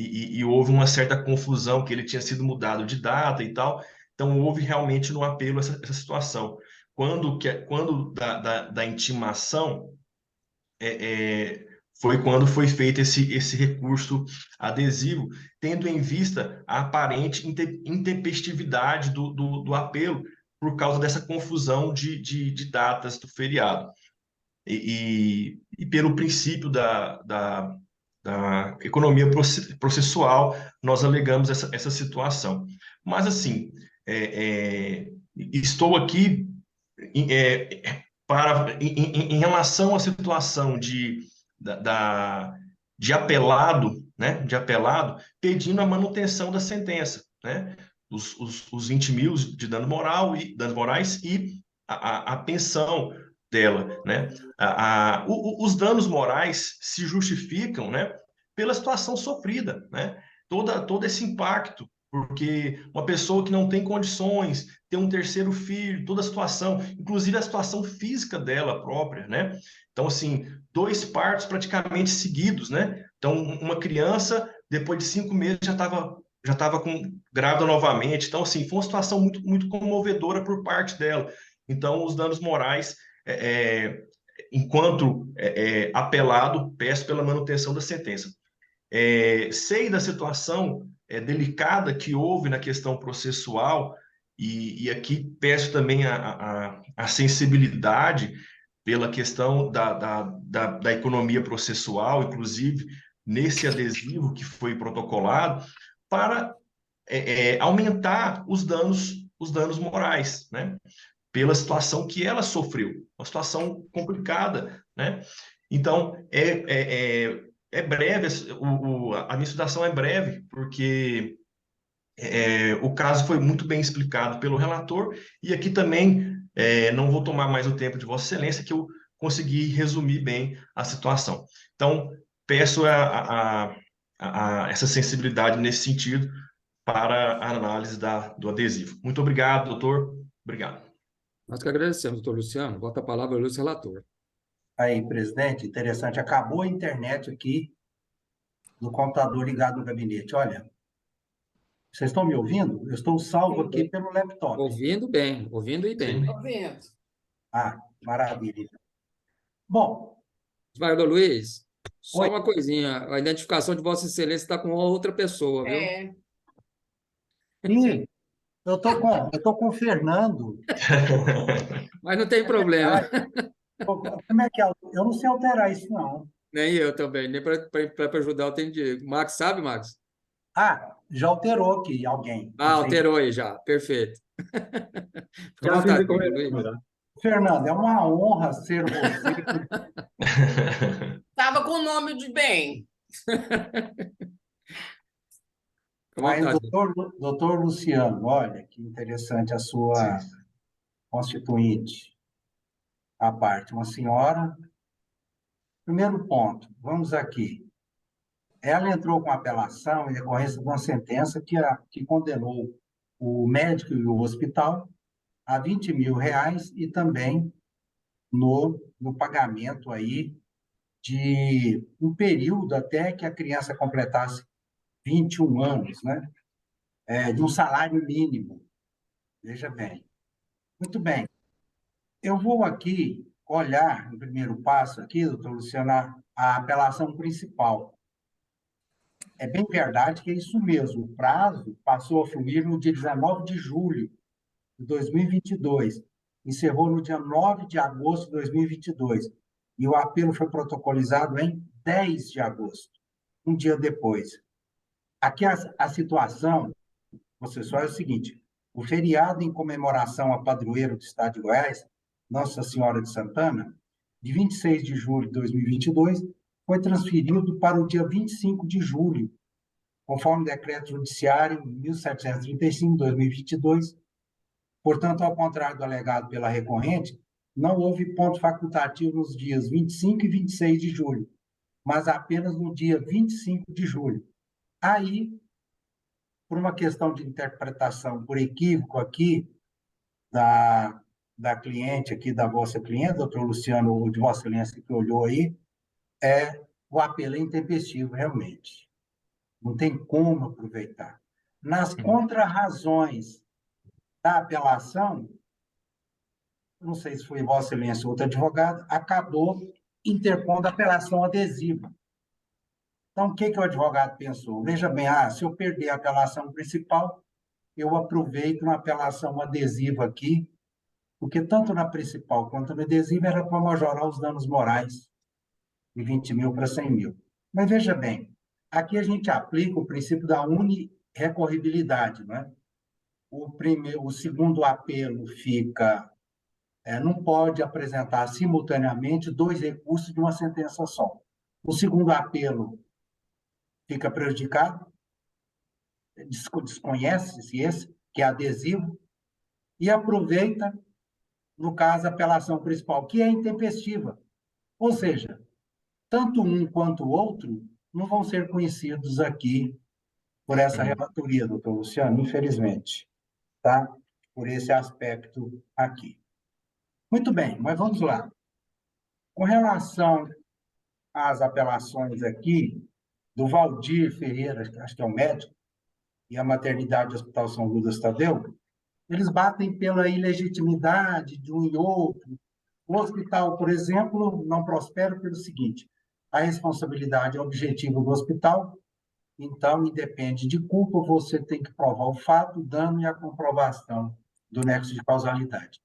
e houve uma certa confusão, que ele tinha sido mudado de data e tal. Então, houve realmente no apelo essa situação. Quando da intimação, foi quando foi feito esse recurso adesivo, tendo em vista a aparente intempestividade do apelo, por causa dessa confusão de datas do feriado. E pelo princípio da economia processual, nós alegamos essa situação. Mas, assim, estou aqui em relação à situação de apelado, né, pedindo a manutenção da sentença, né, os 20 mil de danos morais e a pensão dela, né? Os danos morais se justificam, né, pela situação sofrida, né? Todo esse impacto, porque uma pessoa que não tem condições, ter um terceiro filho, toda a situação, inclusive a situação física dela própria, né? Então, assim, 2 partos praticamente seguidos, né? Então, uma criança, depois de 5 meses, já estava grávida novamente. Então, assim, foi uma situação muito, muito comovedora por parte dela. Então, os danos morais, enquanto apelado, peço pela manutenção da sentença. Sei da situação delicada que houve na questão processual, e aqui peço também a sensibilidade pela questão da economia processual, inclusive nesse adesivo que foi protocolado, para aumentar os danos morais, né? Pela situação que ela sofreu, uma situação complicada, né? Então, é breve, a minha situação é breve, porque o caso foi muito bem explicado pelo relator, e aqui também não vou tomar mais o tempo de Vossa Excelência, que eu consegui resumir bem a situação. Então, peço essa sensibilidade nesse sentido para a análise do adesivo. Muito obrigado, doutor. Obrigado. Nós que agradecemos, doutor Luciano. Volta a palavra ao relator. Aí, presidente, interessante. Acabou a internet aqui do computador ligado no gabinete. Olha, vocês estão me ouvindo? Eu estou salvo aqui pelo laptop. Ouvindo bem, ouvindo e bem. Ouvindo. Ah, maravilha. Bom. Osvaldo Luiz, só Oi. uma coisinha. A identificação de Vossa Excelência está com outra pessoa, viu? Sim, eu tô com o Fernando. Mas não tem problema. Como é que é? Eu não sei alterar isso, não. Nem eu também, nem para ajudar eu tenho Diego. Max, sabe, Max? Ah, já alterou aqui alguém. Alterou aí já, perfeito. Fica à vontade, Luiz. Fernando, é uma honra ser você. Estava com o nome de bem. Mas, doutor Luciano, olha que interessante a sua constituinte. A parte, uma senhora. Primeiro ponto, vamos aqui. Ela entrou com apelação em decorrência de uma sentença que condenou o médico e o hospital a R$20 mil e também no pagamento aí de um período até que a criança completasse 21 anos, né? De um salário mínimo. Veja bem. Muito bem. Eu vou aqui olhar, no primeiro passo aqui, doutor Luciano, a apelação principal. É bem verdade que é isso mesmo. O prazo passou a fluir no dia 19 de julho de 2022. Encerrou no dia 9 de agosto de 2022. E o apelo foi protocolizado em 10 de agosto, um dia depois. Aqui a situação, só é o seguinte: o feriado em comemoração à padroeira do Estado de Goiás, Nossa Senhora de Santana, de 26 de julho de 2022, foi transferido para o dia 25 de julho, conforme o decreto judiciário 1735/2022. Portanto, ao contrário do alegado pela recorrente, não houve ponto facultativo nos dias 25 e 26 de julho, mas apenas no dia 25 de julho. Aí, por uma questão de interpretação, por equívoco aqui, da cliente aqui, da vossa cliente, doutor Luciano, ou de vossa excelência que olhou aí, o apelo é intempestivo, realmente. Não tem como aproveitar. Nas contrarrazões da apelação, não sei se foi vossa excelência ou outro advogado, acabou interpondo a apelação adesiva. Então, o que o advogado pensou? Veja bem, se eu perder a apelação principal, eu aproveito uma apelação adesiva aqui, porque tanto na principal quanto na adesiva era para majorar os danos morais de 20 mil para 100 mil. Mas veja bem, aqui a gente aplica o princípio da unirrecorribilidade, né? O segundo apelo fica, não pode apresentar simultaneamente 2 recursos de uma sentença só. O segundo apelo fica prejudicado, desconhece-se esse, que é adesivo, e aproveita, no caso, a apelação principal, que é intempestiva. Ou seja, tanto um quanto o outro não vão ser conhecidos aqui por essa relatoria, doutor Luciano, infelizmente, tá? Por esse aspecto aqui. Muito bem, mas vamos lá. Com relação às apelações aqui, do Valdir Ferreira, acho que é o médico, e a maternidade do Hospital São Judas Tadeu, eles batem pela ilegitimidade de um e outro. O hospital, por exemplo, não prospera pelo seguinte: a responsabilidade é objetiva do hospital, então, independe de culpa, você tem que provar o fato, o dano e a comprovação do nexo de causalidade.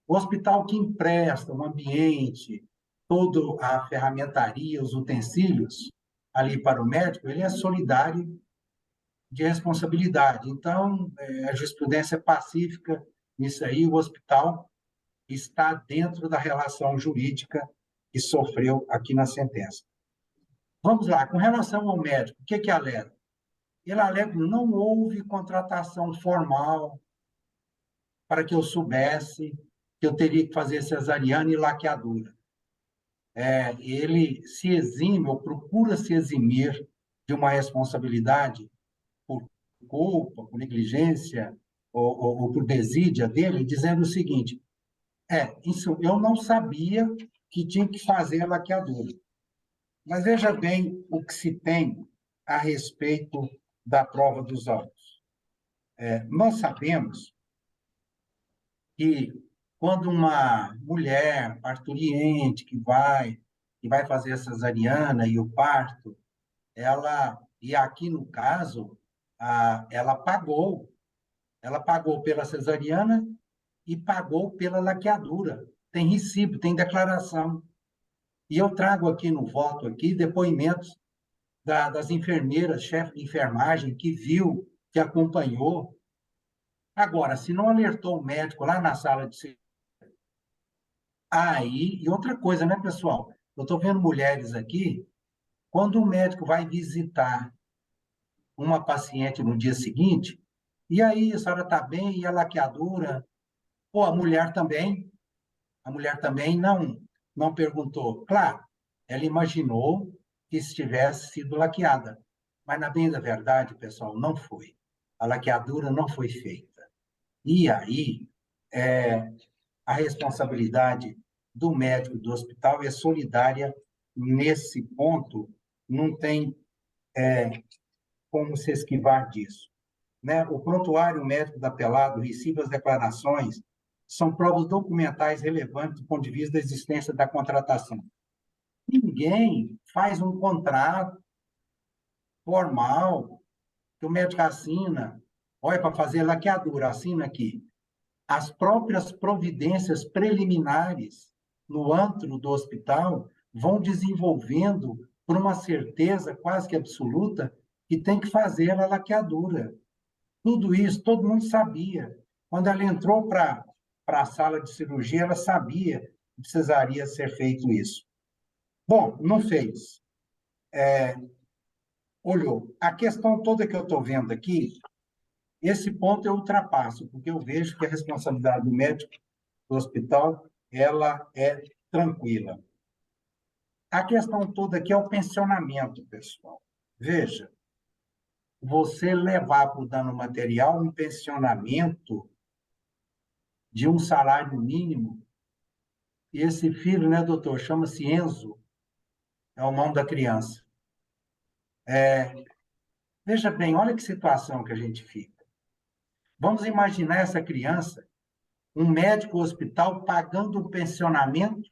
O hospital que empresta o ambiente, toda a ferramentaria, os utensílios ali para o médico, ele é solidário de responsabilidade. Então, a jurisprudência é pacífica nisso aí, o hospital está dentro da relação jurídica que sofreu aqui na sentença. Vamos lá, com relação ao médico, o que alega? ele alega: não houve contratação formal para que eu soubesse que eu teria que fazer cesariana e laqueadura. Ele se exime ou procura se eximir de uma responsabilidade por culpa, por negligência ou por desídia dele, dizendo o seguinte: isso eu não sabia que tinha que fazer a laqueadura. Mas veja bem o que se tem a respeito da prova dos autos. Nós sabemos que quando uma mulher parturiente que vai fazer a cesariana e o parto, e aqui no caso, ela pagou pela cesariana e pagou pela laqueadura. Tem recibo, tem declaração. E eu trago aqui no voto aqui depoimentos das enfermeiras, chefe de enfermagem, que viu, que acompanhou. Agora, se não alertou o médico lá na sala de cirurgia, e outra coisa, né, pessoal? Eu estou vendo mulheres aqui, quando o médico vai visitar uma paciente no dia seguinte, e aí, a senhora está bem? E a laqueadura? Pô, a mulher também não perguntou. Claro, ela imaginou que tivesse sido laqueada, mas, na bem da verdade, pessoal, não foi. A laqueadura não foi feita. E aí, a responsabilidade do médico do hospital é solidária nesse ponto, não tem como se esquivar disso. Né? O prontuário médico da apelado, o recibo, as declarações, são provas documentais relevantes do ponto de vista da existência da contratação. Ninguém faz um contrato formal que o médico assina, olha, para fazer laqueadura, assina aqui. As próprias providências preliminares no antro do hospital vão desenvolvendo por uma certeza quase que absoluta que tem que fazer a laqueadura. Tudo isso, todo mundo sabia. Quando ela entrou para a sala de cirurgia, ela sabia que precisaria ser feito isso. Bom, não fez. Olhou. A questão toda que eu estou vendo aqui, esse ponto eu ultrapasso, porque eu vejo que a responsabilidade do médico do hospital ela é tranquila. A questão toda aqui é o pensionamento, pessoal. Veja, você levar para o dano material um pensionamento de um salário mínimo, e esse filho, né, doutor, chama-se Enzo, é o nome da criança. Veja bem, olha que situação que a gente fica. Vamos imaginar essa criança, um médico hospital pagando um pensionamento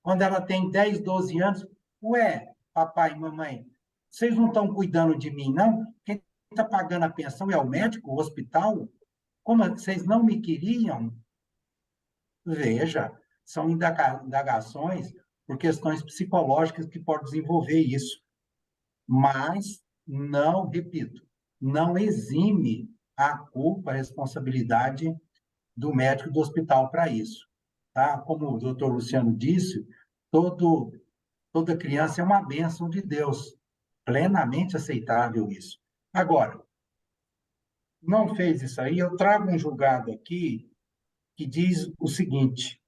quando ela tem 10, 12 anos. Ué, papai e mamãe, vocês não estão cuidando de mim, não? Quem está pagando a pensão é o médico, o hospital? Como vocês não me queriam? Veja, são indagações por questões psicológicas que podem desenvolver isso. Mas não, repito, não exime a culpa, a responsabilidade do médico do hospital para isso. Tá? Como o doutor Luciano disse, toda criança é uma bênção de Deus, plenamente aceitável isso. Agora, não fez isso aí, eu trago um julgado aqui que diz o seguinte,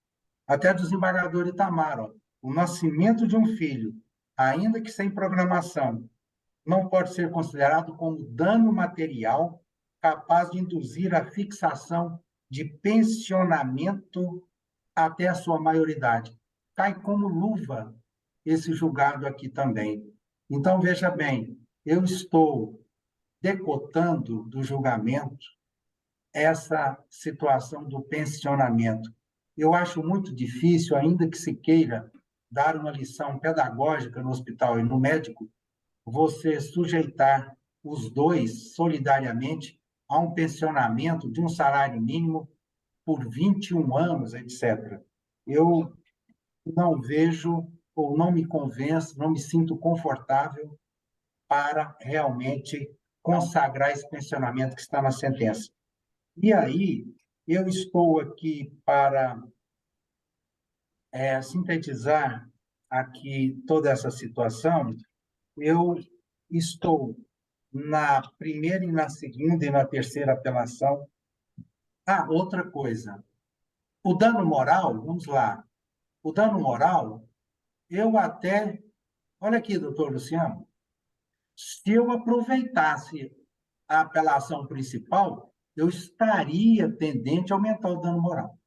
até do desembargador Itamar, o nascimento de um filho, ainda que sem programação, não pode ser considerado como dano material capaz de induzir a fixação de pensionamento até a sua maioridade. Cai como luva esse julgado aqui também. Então, veja bem, eu estou decotando do julgamento essa situação do pensionamento. Eu acho muito difícil, ainda que se queira dar uma lição pedagógica no hospital e no médico, você sujeitar os dois solidariamente a um pensionamento de um salário mínimo por 21 anos, etc. Eu não vejo ou não me convenço, não me sinto confortável para realmente consagrar esse pensionamento que está na sentença. E aí, eu estou aqui para sintetizar aqui toda essa situação. Eu estou na primeira e na segunda e na terceira apelação. Outra coisa. O dano moral, vamos lá. O dano moral, eu até... Olha aqui, doutor Luciano. Se eu aproveitasse a apelação principal, eu estaria tendente a aumentar o dano moral.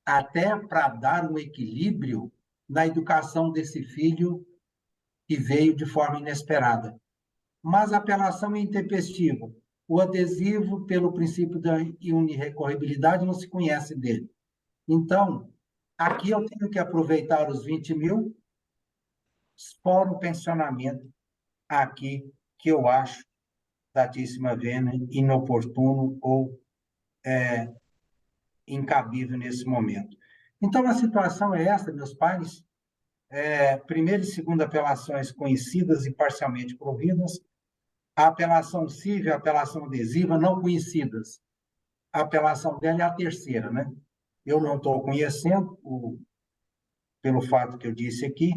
Até para dar um equilíbrio na educação desse filho que veio de forma inesperada. Mas a apelação é intempestiva. O adesivo, pelo princípio da irrecorribilidade, não se conhece dele. Então, aqui eu tenho que aproveitar os 20 mil, fora o pensionamento, aqui, que eu acho, datíssima vênia, inoportuno ou incabível nesse momento. Então, a situação é essa, meus pares. Primeira e segunda apelações conhecidas e parcialmente providas. A apelação civil, a apelação adesiva, não conhecidas. A apelação dela é a terceira, né? Eu não estou conhecendo, pelo fato que eu disse aqui.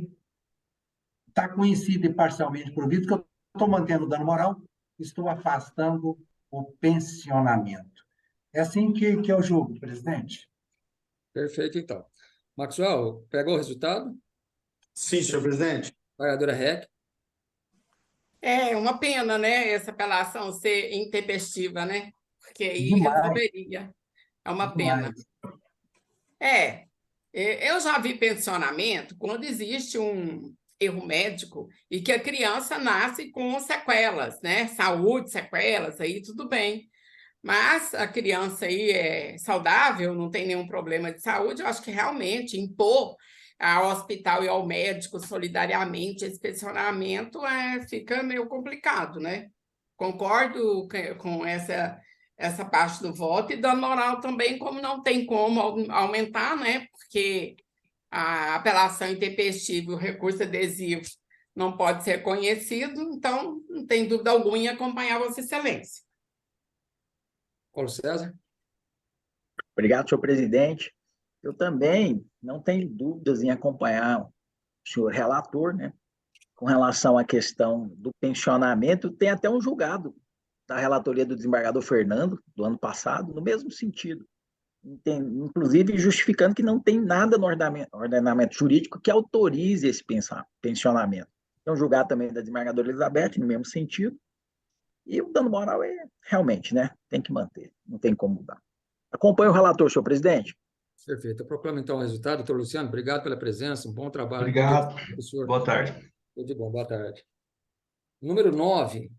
Está conhecida e parcialmente provida, que eu estou mantendo o dano moral, estou afastando o pensionamento. É assim que eu julgo, presidente. Perfeito, então. Maxwell, pegou o resultado? Sim, senhor presidente. Vereadora Reck. É uma pena, né, essa apelação ser intempestiva, né? Porque aí Demais. resolveria. É uma pena. Eu já vi pensionamento quando existe um erro médico e que a criança nasce com sequelas, né? Saúde, sequelas, aí tudo bem. Mas a criança aí é saudável, não tem nenhum problema de saúde, eu acho que realmente impor ao hospital e ao médico solidariamente esse pensionamento fica meio complicado, né? Concordo com essa parte do voto, e dano moral também, como não tem como aumentar, né? Porque a apelação intempestiva e o recurso adesivo não pode ser conhecido, então não tem dúvida alguma em acompanhar Vossa Excelência. Paulo César. Obrigado, senhor presidente. Eu também não tenho dúvidas em acompanhar o senhor relator, né? Com relação à questão do pensionamento, tem até um julgado da relatoria do desembargador Fernando, do ano passado, no mesmo sentido. Inclusive justificando que não tem nada no ordenamento jurídico que autorize esse pensionamento. Tem um julgado também da desembargadora Elizabeth, no mesmo sentido. E o dano moral realmente, né? Tem que manter, não tem como mudar. Acompanhe o relator, senhor presidente. Perfeito. Eu proclamo, então, o resultado. Doutor Luciano, obrigado pela presença, um bom trabalho. Obrigado. Boa tarde. Tudo de bom, boa tarde. Número 9,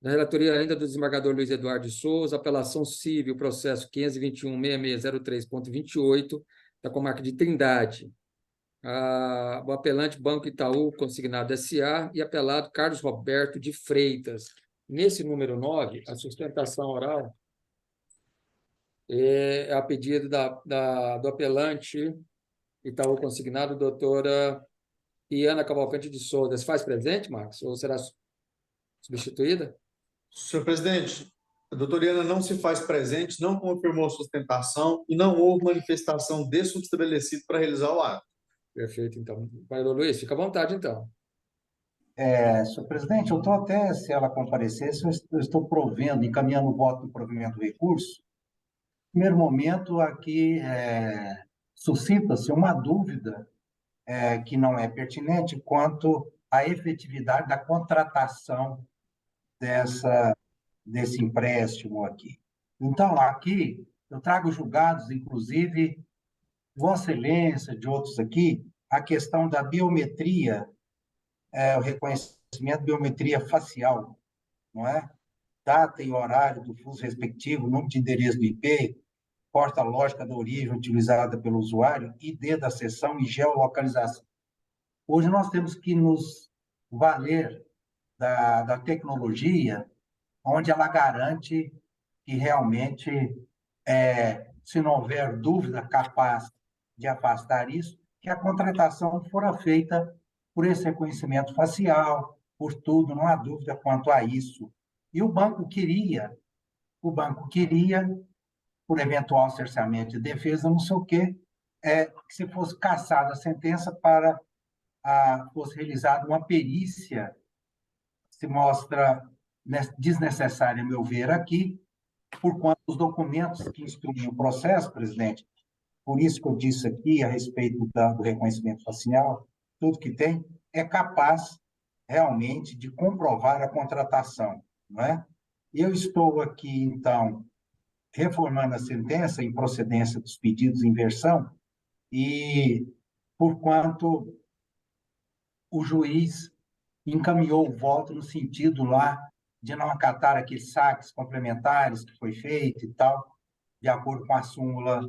da relatoria ainda do desembargador Luiz Eduardo de Souza, apelação civil, processo 521.6603.28, da comarca de Trindade. O apelante Banco Itaú, consignado S.A., e apelado Carlos Roberto de Freitas. Nesse número 9, a sustentação oral é a pedido do apelante Itaú consignado, doutora Iana Cavalcante de Souza. Se faz presente, Marcos, ou será substituída? Senhor presidente, a doutora Iana não se faz presente, não confirmou a sustentação e não houve manifestação de subestabelecido para realizar o ato. Perfeito, então. Vereador Luiz, fica à vontade, então. Senhor presidente, eu estou até, se ela comparecesse, eu estou provendo, encaminhando o voto do provimento do recurso. No primeiro momento, aqui suscita-se uma dúvida que não é pertinente quanto à efetividade da contratação desse empréstimo aqui. Então, aqui, eu trago julgados, inclusive, Vossa Excelência, de outros aqui, a questão da biometria, o reconhecimento de biometria facial, não é? Data e horário do fuso respectivo, número de endereço do IP, porta lógica da origem utilizada pelo usuário, ID da seção e geolocalização. Hoje nós temos que nos valer da tecnologia, onde ela garante que realmente, se não houver dúvida capaz de afastar isso, que a contratação fora feita por esse reconhecimento facial, por tudo, não há dúvida quanto a isso. E o banco queria, por eventual cerceamento de defesa, não sei o quê, que se fosse cassada a sentença para fosse realizada uma perícia se mostra desnecessária, a meu ver, aqui, por quanto os documentos que instruem o processo, presidente, por isso que eu disse aqui a respeito do reconhecimento facial, tudo que tem, é capaz realmente de comprovar a contratação, não é? Eu estou aqui, então, reformando a sentença em procedência dos pedidos em versão e, porquanto o juiz encaminhou o voto no sentido lá de não acatar aqueles saques complementares que foi feito e tal, de acordo com a súmula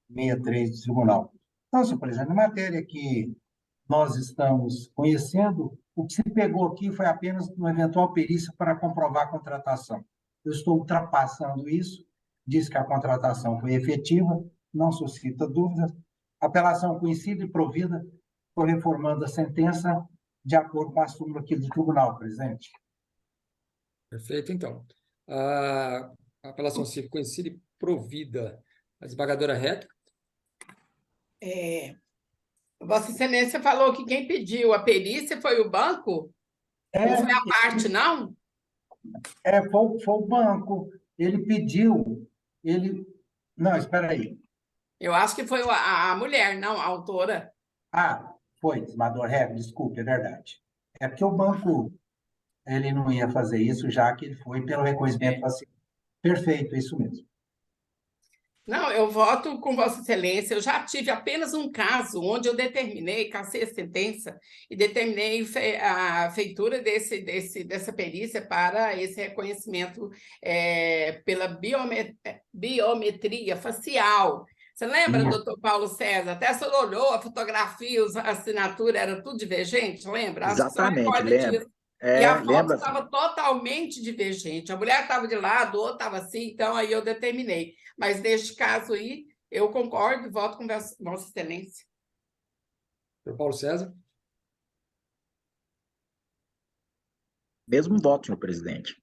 63 do tribunal. Então, senhor presidente, na matéria que nós estamos conhecendo, o que se pegou aqui foi apenas uma eventual perícia para comprovar a contratação. Eu estou ultrapassando isso, diz que a contratação foi efetiva, não suscita dúvidas, apelação conhecida e provida, estou reformando a sentença de acordo com a súmula aqui do tribunal, presidente. Perfeito, então. A apelação civil conhecida e provida. A desembargadora Reck. Vossa Excelência falou que quem pediu a perícia foi o banco? Não foi a parte, não? Foi o banco. Ele pediu, Não, espera aí. Eu acho que foi a mulher, não, a autora. Foi, desembargador Reck, desculpe, é verdade. É porque o banco ele não ia fazer isso, já que ele foi pelo reconhecimento facial. Perfeito, isso mesmo. Não, eu voto com Vossa Excelência. Eu já tive apenas um caso onde eu determinei, cassei a sentença e determinei a feitura dessa perícia para esse reconhecimento pela biometria facial. Você lembra, doutor Paulo César? Até você olhou a fotografia, a assinatura, era tudo divergente, lembra? Exatamente, lembro. E a foto estava totalmente divergente. A mulher estava de lado, o outro estava assim, então aí eu determinei. Mas neste caso aí, eu concordo e voto com Vossa Excelência. Doutor Paulo César. Mesmo voto, senhor presidente.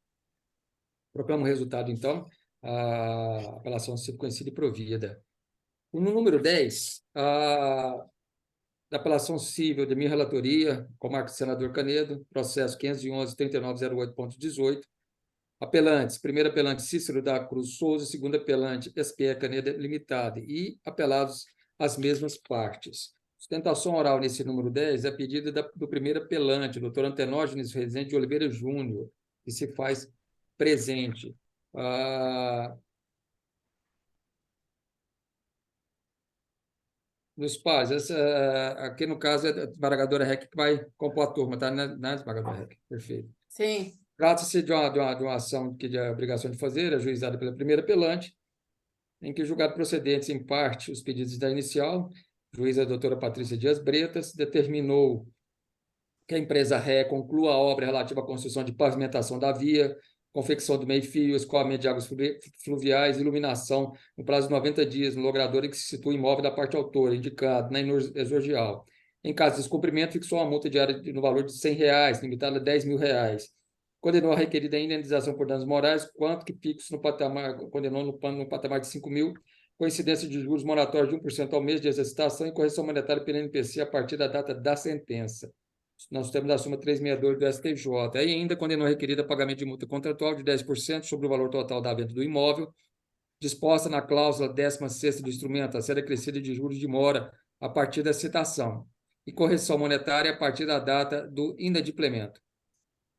Proclamo o resultado, então. A apelação civil conhecida e provida. No número 10, da apelação civil de minha relatoria, com marca de senador Canedo, processo 511-3908.18. Apelantes, primeiro apelante Cícero da Cruz Souza, segundo apelante SPE Canedo Limitada e apelados as mesmas partes. Sustentação oral nesse número 10 é a pedido do primeiro apelante, doutor Antenógenes Rezende de Oliveira Júnior, que se faz presente. Meus pais, aqui no caso é a desembargadora Reck que vai compor a turma, tá? Na desembargadora Reck, perfeito. Sim. Trata-se de uma ação que de obrigação de fazer, ajuizada pela primeira apelante, em que o julgado procedentes em parte os pedidos da inicial, juíza doutora Patrícia Dias Bretas, determinou que a empresa Ré conclua a obra relativa à construção de pavimentação da via, confecção do meio-fio, escoamento de águas fluviais, iluminação no prazo de 90 dias no logrador em que se situa o imóvel da parte autora, indicado na exordial. Em caso de descumprimento, fixou uma multa diária no valor de R$100, limitada a R$10.000. Condenou a requerida indenização por danos morais, quanto que fixo no patamar, condenou no patamar de R$5.000, com incidência de juros moratórios de 1% ao mês de exercitação e correção monetária pelo INPC a partir da data da sentença. Nós temos a súmula 362 do STJ. Aí ainda condenou a requerida a pagamento de multa contratual de 10% sobre o valor total da venda do imóvel, disposta na cláusula 16ª do instrumento a ser acrescida de juros de mora a partir da citação, e correção monetária a partir da data do inadimplemento.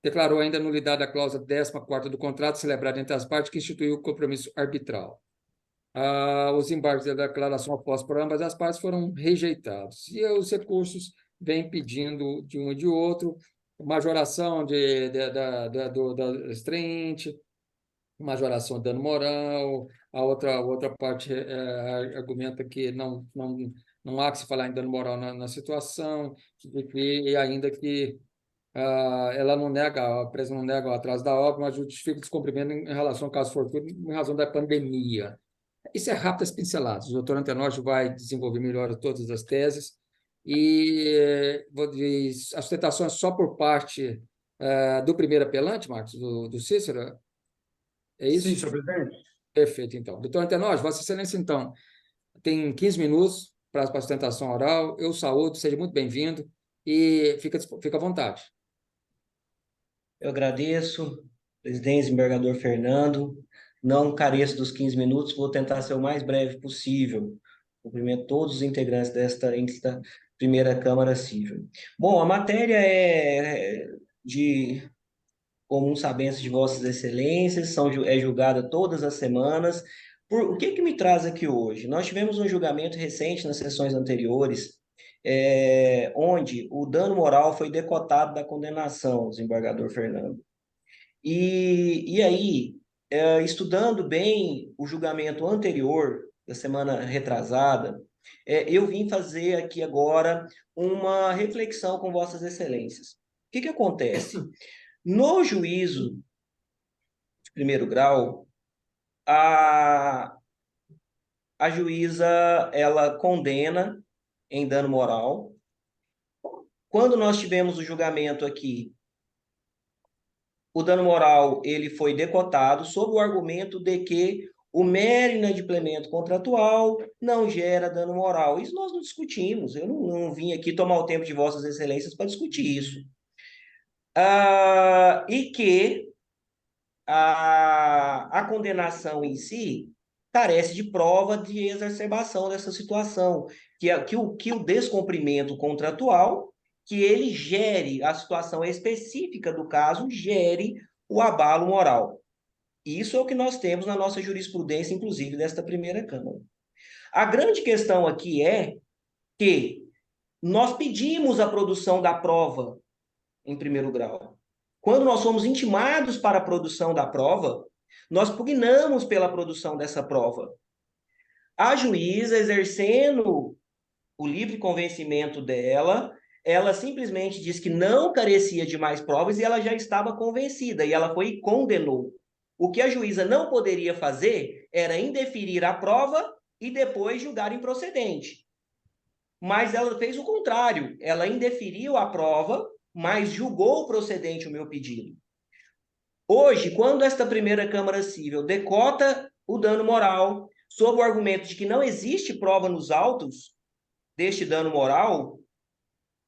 Declarou ainda a nulidade da cláusula 14ª do contrato celebrado entre as partes que instituiu o compromisso arbitral. Os embargos da declaração opostos por ambas as partes foram rejeitados. E os recursos vêm pedindo de um e de outro majoração da estreinte, majoração de dano moral, a outra parte argumenta que não há que se falar em dano moral na situação, e ainda que ela não nega, a empresa não nega o atraso da obra, mas justifica o descumprimento em relação ao caso fortuito em razão da pandemia. Isso é rápidas pinceladas. O doutor Antenógenes vai desenvolver melhor todas as teses e a sustentação é só por parte do primeiro apelante, Marcos, do Cícero? É isso? Sim, senhor presidente. Perfeito, então. Doutor Antenógenes, Vossa Excelência, então, tem 15 minutos para a sustentação oral. Eu saúdo, seja muito bem-vindo e fica à vontade. Eu agradeço, presidente, desembargador Fernando. Não careço dos 15 minutos, vou tentar ser o mais breve possível. Cumprimento todos os integrantes desta primeira Câmara Civil. Bom, a matéria é de comum sabência de Vossas Excelências, é julgada todas as semanas. O que me traz aqui hoje? Nós tivemos um julgamento recente nas sessões anteriores, onde o dano moral foi decotado da condenação, desembargador Fernando. E aí, estudando bem o julgamento anterior, da semana retrasada, eu vim fazer aqui agora uma reflexão com Vossas Excelências. O que acontece? No juízo de primeiro grau, a juíza, ela condena em dano moral. Quando nós tivemos o julgamento aqui, o dano moral ele foi decotado sob o argumento de que o mero inadimplemento contratual não gera dano moral. Isso nós não discutimos. Eu não vim aqui tomar o tempo de Vossas Excelências para discutir isso. E que a condenação em si carece de prova de exacerbação dessa situação, que o descumprimento contratual, que ele gere, a situação específica do caso, gere o abalo moral. Isso é o que nós temos na nossa jurisprudência, inclusive, desta primeira Câmara. A grande questão aqui é que nós pedimos a produção da prova em primeiro grau. Quando nós fomos intimados para a produção da prova, nós pugnamos pela produção dessa prova. A juíza, exercendo o livre convencimento dela, ela simplesmente disse que não carecia de mais provas e ela já estava convencida, e ela foi e condenou. O que a juíza não poderia fazer era indeferir a prova e depois julgar improcedente. Mas ela fez o contrário, ela indeferiu a prova, mas julgou procedente o meu pedido. Hoje, quando esta primeira Câmara Civil decota o dano moral, sob o argumento de que não existe prova nos autos deste dano moral,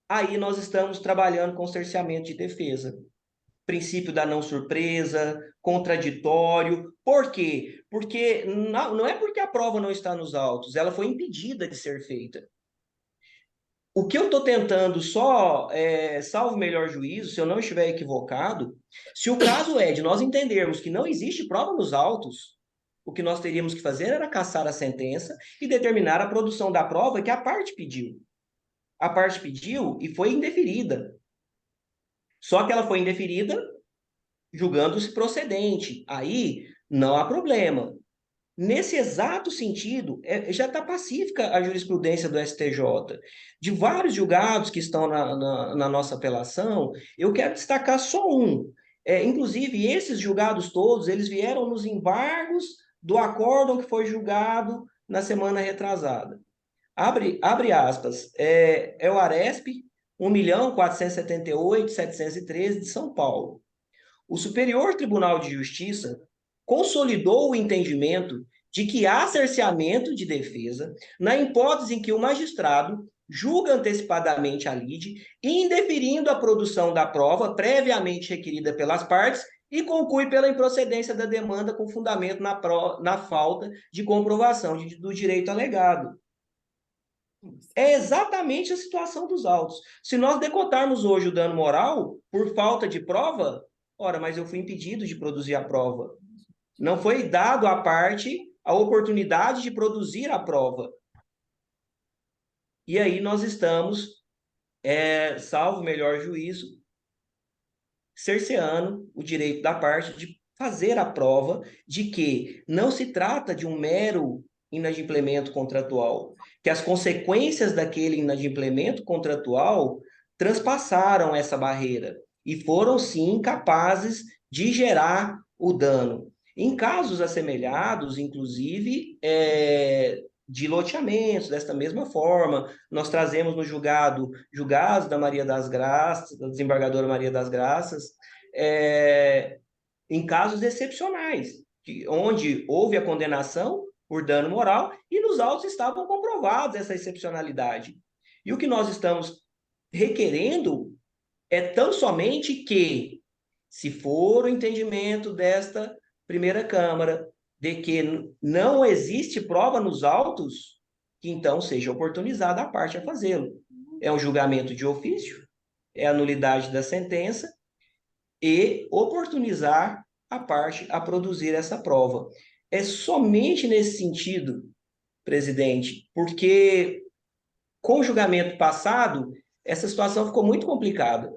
aí nós estamos trabalhando com cerceamento de defesa. Princípio da não surpresa, contraditório. Por quê? Porque não é porque a prova não está nos autos, ela foi impedida de ser feita. O que eu estou tentando só, salvo melhor juízo, se eu não estiver equivocado, se o caso é de nós entendermos que não existe prova nos autos, o que nós teríamos que fazer era cassar a sentença e determinar a produção da prova que a parte pediu. A parte pediu e foi indeferida. Só que ela foi indeferida julgando-se procedente. Aí não há problema. Nesse exato sentido, já está pacífica a jurisprudência do STJ. De vários julgados que estão na nossa apelação, eu quero destacar só um. Inclusive, esses julgados todos, eles vieram nos embargos do acórdão que foi julgado na semana retrasada. Abre aspas, é o ARESP 1.478.713 de São Paulo. O Superior Tribunal de Justiça consolidou o entendimento de que há cerceamento de defesa na hipótese em que o magistrado julga antecipadamente a lide, indeferindo a produção da prova previamente requerida pelas partes e conclui pela improcedência da demanda com fundamento na falta de comprovação do direito alegado. É exatamente a situação dos autos. Se nós decotarmos hoje o dano moral por falta de prova, ora, mas eu fui impedido de produzir a prova. Não foi dado à parte a oportunidade de produzir a prova. E aí nós estamos, salvo melhor juízo, cerceando o direito da parte de fazer a prova de que não se trata de um mero inadimplemento contratual, que as consequências daquele inadimplemento contratual transpassaram essa barreira e foram, sim, capazes de gerar o dano. Em casos assemelhados, inclusive, de loteamentos, desta mesma forma, nós trazemos no julgados da Maria das Graças, da desembargadora Maria das Graças, em casos excepcionais, onde houve a condenação por dano moral e nos autos estavam comprovados essa excepcionalidade. E o que nós estamos requerendo é tão somente que, Se for o entendimento desta primeira Câmara de que não existe prova nos autos, que então seja oportunizada a parte a fazê-lo. É um julgamento de ofício, é a nulidade da sentença e oportunizar a parte a produzir essa prova. É somente nesse sentido, presidente, porque com o julgamento passado, essa situação ficou muito complicada.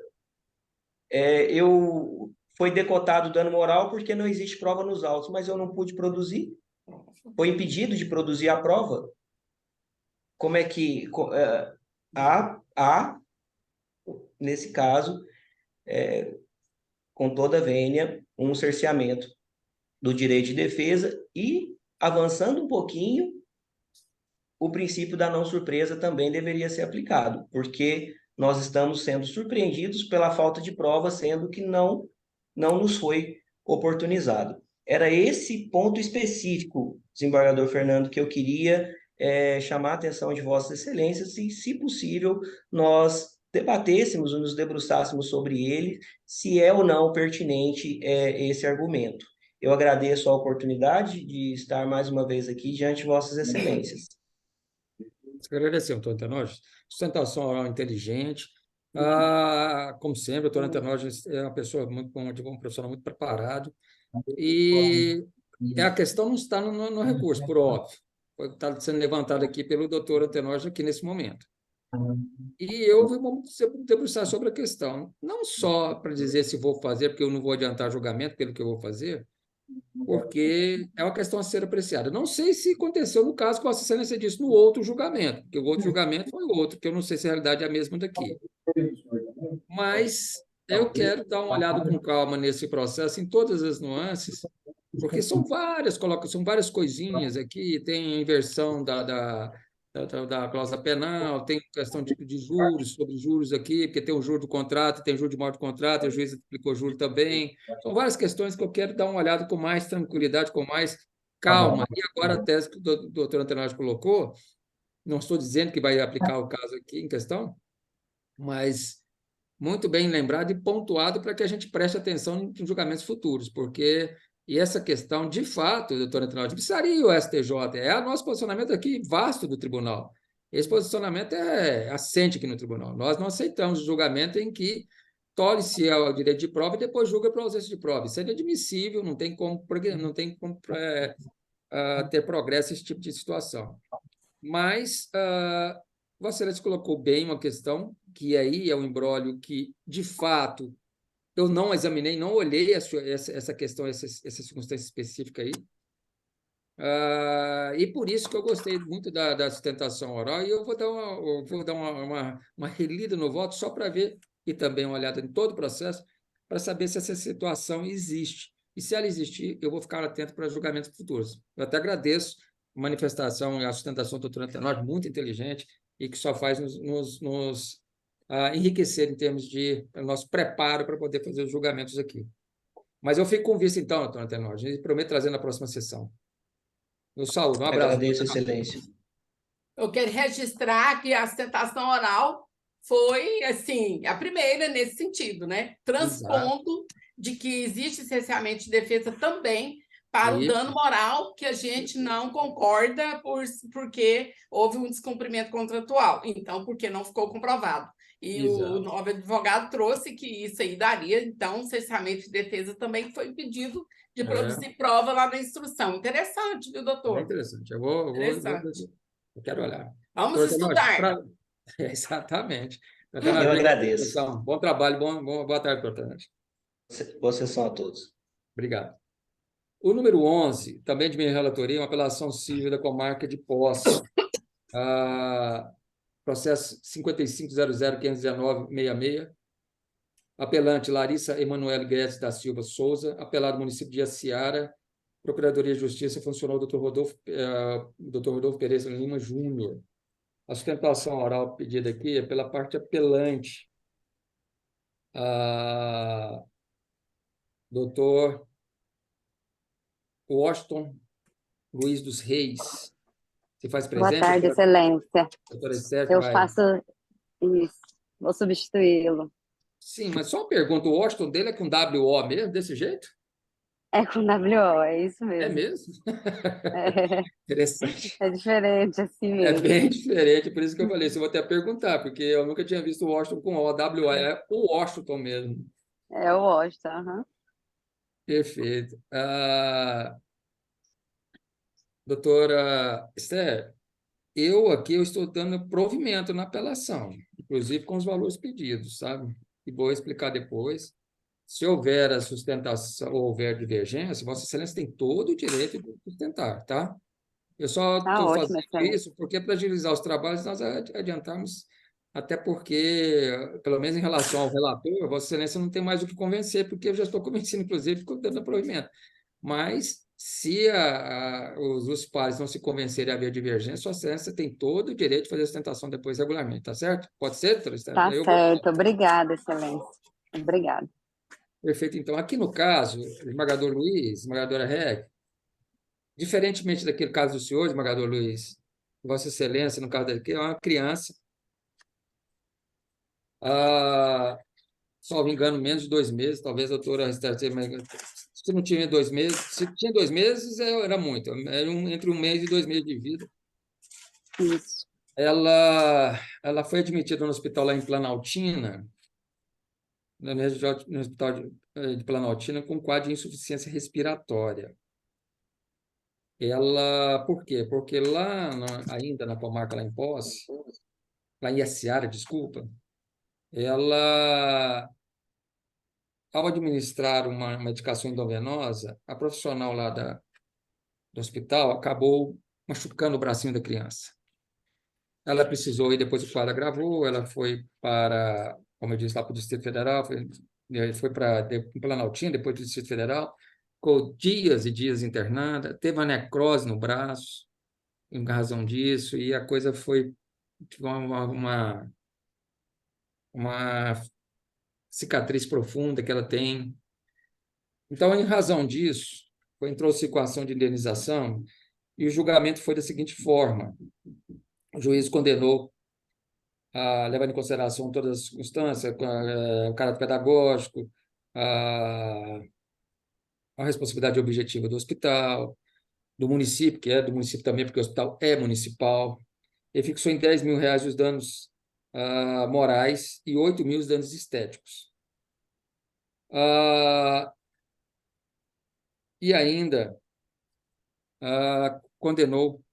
Foi decotado dano moral porque não existe prova nos autos, mas eu não pude produzir. Foi impedido de produzir a prova. Como é que há, nesse caso, com toda a vênia, um cerceamento do direito de defesa e, avançando um pouquinho, o princípio da não surpresa também deveria ser aplicado, porque nós estamos sendo surpreendidos pela falta de prova, sendo que não nos foi oportunizado. Era esse ponto específico, desembargador Fernando, que eu queria chamar a atenção de Vossas Excelências e, se possível, nós debatêssemos ou nos debruçássemos sobre ele, se é ou não pertinente esse argumento. Eu agradeço a oportunidade de estar mais uma vez aqui diante de Vossas Excelências. Agradecer, doutor Antenógio. Sustentação oral inteligente. Como sempre, o doutor Antenógio é uma pessoa muito um profissional muito preparado. E a questão não está no recurso, por óbvio. Está sendo levantado aqui pelo doutor Antenógio aqui nesse momento. E eu vou debruçar sobre a questão, não só para dizer se vou fazer, porque eu não vou adiantar julgamento pelo que eu vou fazer, porque é uma questão a ser apreciada. Não sei se aconteceu no caso que Vossa Excelência disse no outro julgamento, porque o outro julgamento foi outro, que eu não sei se a realidade é a mesma daqui. Mas eu quero dar uma olhada com calma nesse processo, em todas as nuances, porque são várias coisinhas aqui, tem inversão da cláusula penal, tem questão de juros, sobre juros aqui, porque tem o juro do contrato, tem o juro de morte do contrato, o juiz aplicou juro também. São várias questões que eu quero dar uma olhada com mais tranquilidade, com mais calma. E agora a tese que o doutor Antenógio colocou, não estou dizendo que vai aplicar o caso aqui em questão, mas muito bem lembrado e pontuado para que a gente preste atenção em julgamentos futuros, porque essa questão, de fato, doutor Antenógio, precisaria o STJ, é o nosso posicionamento aqui vasto do tribunal. Esse posicionamento é assente aqui no tribunal. Nós não aceitamos o julgamento em que tolhe-se o direito de prova e depois julga para ausência de prova. Isso é inadmissível, não tem como ter progresso esse tipo de situação. Mas Vossa Excelência colocou bem uma questão, que aí é um imbróglio que, de fato, eu não examinei, não olhei essa questão, essa circunstância específica aí. E por isso que eu gostei muito da sustentação oral, e eu vou dar uma relida no voto só para ver, e também uma olhada em todo o processo, para saber se essa situação existe. E se ela existir, eu vou ficar atento para julgamentos futuros. Eu até agradeço a manifestação e a sustentação do doutor Antenógio, muito inteligente, e que só faz nos enriquecer em termos de nosso preparo para poder fazer os julgamentos aqui. Mas eu fico com vista, então, doutor Antenógio, e prometo trazer na próxima sessão. Eu saúdo, um abraço. Agradeço, Excelência. Eu quero registrar que a sustentação oral foi, assim, a primeira nesse sentido, né? Transpondo de que existe cerceamento de defesa também para o dano moral, que a gente não concorda porque houve um descumprimento contratual. Então, porque não ficou comprovado. E o novo advogado trouxe que isso aí daria, então, cerceamento de defesa também, que foi impedido de produzir prova lá na instrução. Interessante, viu, doutor? É interessante. Eu quero olhar. Vamos estudar. Exatamente. Eu agradeço. Bom trabalho, boa tarde, doutor. Boa sessão a todos. Obrigado. O número 11, também de minha relatoria, uma apelação civil da comarca de Posse. Processo 5500.519.66. Apelante Larissa Emanuele Guedes da Silva Souza. Apelado município de Iaciara. Procuradoria de Justiça, funcionou o Dr. Rodolfo Pereira Lima Júnior. A sustentação oral pedida aqui é pela parte apelante. Doutor Washington Luiz dos Reis. Você faz presente? Boa tarde, Excelência. Doutora Esther, eu faço isso, vou substituí-lo. Sim, mas só uma pergunta, o Washington dele é com WO mesmo, desse jeito? É com WO, é isso É mesmo. mesmo? É, Interessante. é diferente assim É mesmo. bem diferente, por isso que eu falei, isso eu vou até perguntar, porque eu nunca tinha visto o Washington com O, WO, é o Washington mesmo. É o Washington, aham. Perfeito. Doutora Esther, eu estou dando provimento na apelação, inclusive com os valores pedidos, sabe? E vou explicar depois. Se houver a sustentação ou houver divergência, Vossa Excelência tem todo o direito de sustentar, tá? Eu só Tá estou ótimo, fazendo excelente. isso porque para agilizar os trabalhos nós adiantamos, até porque, pelo menos em relação ao relator, Vossa Excelência não tem mais o que convencer, porque eu já estou convencendo, inclusive, com o dando provimento. Mas, se os pares não se convencerem a haver divergência, Vossa Excelência tem todo o direito de fazer a sustentação depois regularmente, tá certo? Pode ser, doutora Esther? Tá Eu vou... certo, obrigada, excelência. Obrigada. Perfeito. Então, aqui no caso, esmagador Luiz, esmagadora Reg, diferentemente daquele caso do senhor, esmagador Luiz, Vossa Excelência, no caso daqui, é uma criança, salvo engano, menos de 2 meses, talvez a doutora Esther, se não tinha 2 meses, se tinha 2 meses, era muito, era entre 1 mês e 2 meses de vida. Isso. Ela foi admitida no hospital lá em Planaltina, no hospital de Planaltina, com quadro de insuficiência respiratória. Por quê? Porque ainda na comarca lá em Posse, lá em Iaciara, desculpa, ela, ao administrar uma medicação endovenosa, a profissional lá do hospital acabou machucando o bracinho da criança. Ela precisou, e depois o quadro agravou, ela foi para, como eu disse, lá para o Distrito Federal, foi para Planaltina, depois do Distrito Federal, ficou dias e dias internada, teve uma necrose no braço, em razão disso, e a coisa foi uma cicatriz profunda que ela tem. Então, em razão disso, entrou-se com a ação de indenização e o julgamento foi da seguinte forma: o juiz condenou, levando em consideração todas as circunstâncias, o caráter pedagógico, a responsabilidade objetiva do hospital, do município, que é do município também, porque o hospital é municipal. Ele fixou em R$ 10.000 os danos morais e 8.000 os danos estéticos. E ainda condenou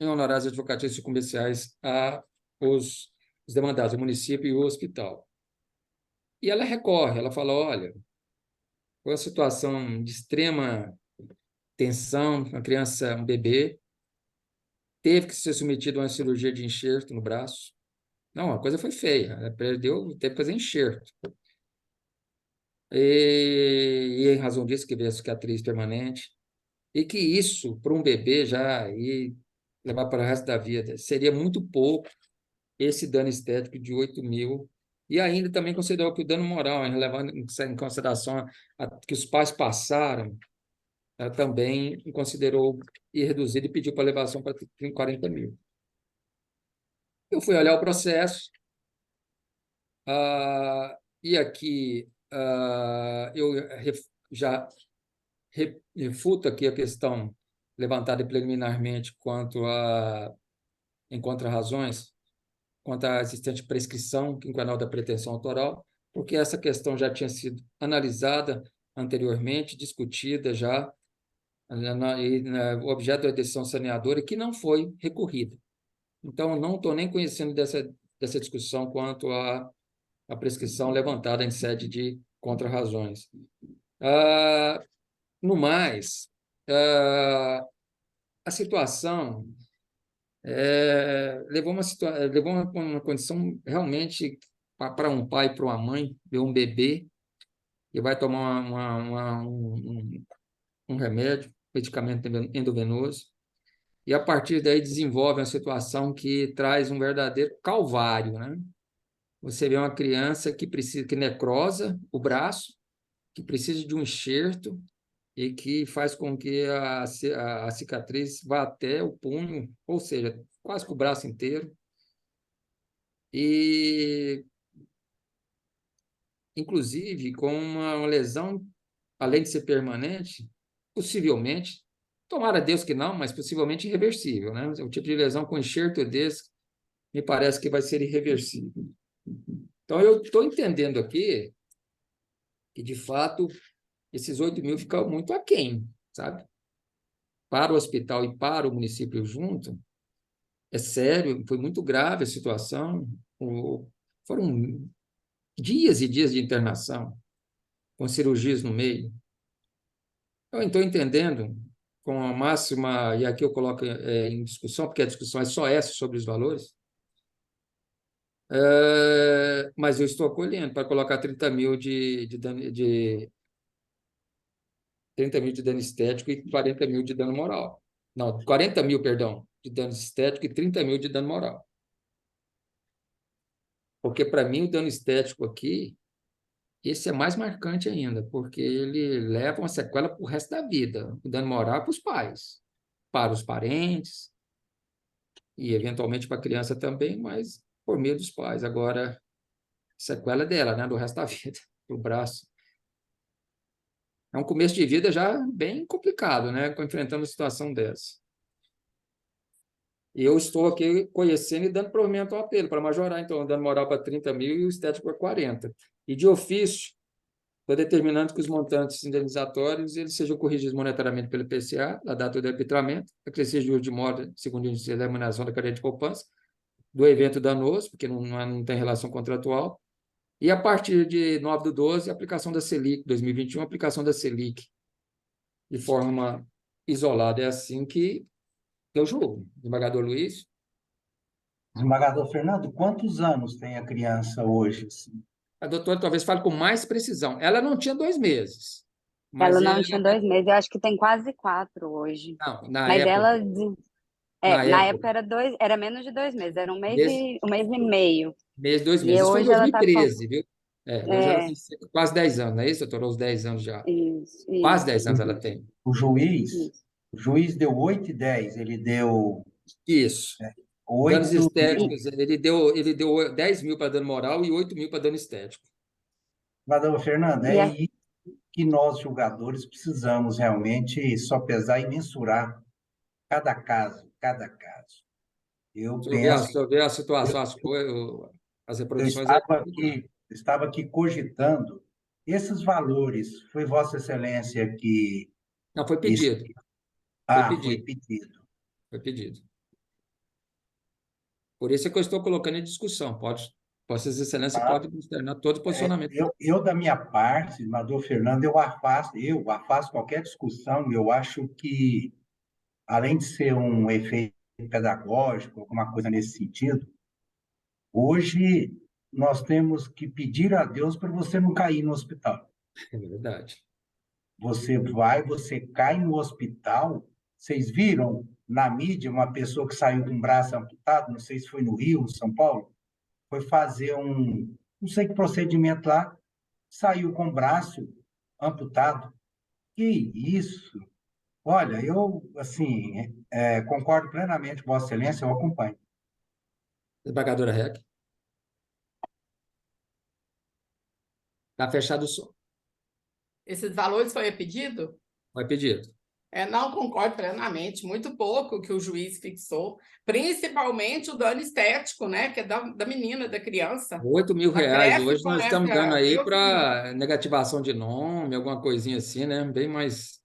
em honorários advocatícios e comerciais os demandados, o município e o hospital. E ela recorre, ela fala, olha, foi uma situação de extrema tensão, uma criança, um bebê, teve que ser submetido a uma cirurgia de enxerto no braço. Não, a coisa foi feia, ela teve que fazer enxerto. E em razão disso que veio a cicatriz permanente, e que isso, para um bebê já ir levar para o resto da vida, seria muito pouco esse dano estético de 8.000, e ainda também considerou que o dano moral, levando em consideração que os pais passaram, também considerou ir reduzido e pediu para elevação para 40.000. Eu fui olhar o processo, e aqui eu já refuto aqui a questão levantada preliminarmente em contra-razões, quanto à existente prescrição quinquenal da pretensão autoral, porque essa questão já tinha sido analisada anteriormente, discutida já, o objeto da decisão saneadora, que não foi recorrida. Então, não estou nem conhecendo dessa discussão quanto à prescrição levantada em sede de contra-razões. No mais, a situação levou uma condição realmente para um pai e para uma mãe, ver um bebê que vai tomar um remédio, medicamento endovenoso, e a partir daí desenvolve uma situação que traz um verdadeiro calvário, né? Você vê uma criança que necrosa o braço, que precisa de um enxerto e que faz com que a cicatriz vá até o punho, ou seja, quase que o braço inteiro. E inclusive com uma lesão, além de ser permanente, possivelmente, tomara Deus que não, mas possivelmente irreversível, né? O tipo de lesão com enxerto desse me parece que vai ser irreversível. Então, eu estou entendendo aqui que, de fato, esses 8 mil ficam muito aquém, sabe? Para o hospital e para o município junto, é sério, foi muito grave a situação. Foram dias e dias de internação, com cirurgias no meio. Eu estou entendendo com a máxima, e aqui eu coloco em discussão, porque a discussão é só essa sobre os valores, mas eu estou acolhendo para colocar 30 mil de dano, 30 mil de dano estético e 40 mil de dano moral. Não, 40 mil, perdão, de dano estético e 30 mil de dano moral. Porque, para mim, o dano estético aqui, esse é mais marcante ainda, porque ele leva uma sequela para o resto da vida. O dano moral para os pais, para os parentes, e, eventualmente, para a criança também, mas por meio dos pais. Agora, sequela dela, né, do resto da vida, para o braço. É um começo de vida já bem complicado, né, enfrentando uma situação dessa. E eu estou aqui conhecendo e dando provimento ao apelo para majorar, então, dando moral para 30 mil e o estético para 40. E, de ofício, estou determinando que os montantes indenizatórios eles sejam corrigidos monetariamente pelo IPCA, na data do arbitramento, acrescidos de juros de moda, segundo o índice de remuneração da cadeia de poupança, do evento danoso, porque não tem relação contratual, e, a partir de 9/12, a aplicação da Selic, 2021, a aplicação da Selic, de forma isolada. É assim que eu julgo. Desembargador Luiz? Desembargador Fernando, quantos anos tem a criança hoje? A doutora talvez fale com mais precisão. Ela não tinha 2 meses. Mas ela não tinha 2 meses, eu acho que tem quase 4 hoje. Não, na mas época, ela... na época era menos de 2 meses, era um mês Mês- e meio. mês, 2 E meses. Isso foi em hoje ela está 2013, viu? Hoje ela É, tem quase 10 anos, não é isso, doutora? Os 10 anos já. isso, Quase isso, 10 anos ela tem. O juiz, isso. o juiz deu 8 e 10, ele deu Isso. 8 Danos estéticos, ele deu 10 mil para dano moral e 8 mil para dano estético. Desembargador Fernando, E é a- isso que nós, julgadores, precisamos realmente sopesar e mensurar cada caso, cada caso. Eu penso, Se eu ver a situação, as eu reproduções... estava aqui cogitando esses valores. Foi Vossa Excelência que... Não, foi pedido. Foi Foi pedido. Foi pedido. Por isso é que eu estou colocando em discussão. Vossas Excelências podem externar todo o posicionamento. Eu, da minha parte, senador Fernando, eu afasto qualquer discussão. Eu acho que, além de ser um efeito pedagógico, alguma coisa nesse sentido, hoje nós temos que pedir a Deus para você não cair no hospital. É verdade. Você cai no hospital. Vocês viram na mídia uma pessoa que saiu com o braço amputado, não sei se foi no Rio, São Paulo, foi fazer não sei que procedimento lá, saiu com o braço amputado. Que isso? Olha, eu, assim, concordo plenamente com Vossa Excelência, eu acompanho. Desembargadora Reck. Está fechado o som. Esses valores foi pedido? Foi pedido. Não concordo plenamente, muito pouco que o juiz fixou, principalmente o dano estético, né, que é da menina, da criança. R$8 mil. Cresce Hoje com nós estamos essa dando aí biofilia. para negativação de nome, alguma coisinha assim, né? Bem mais...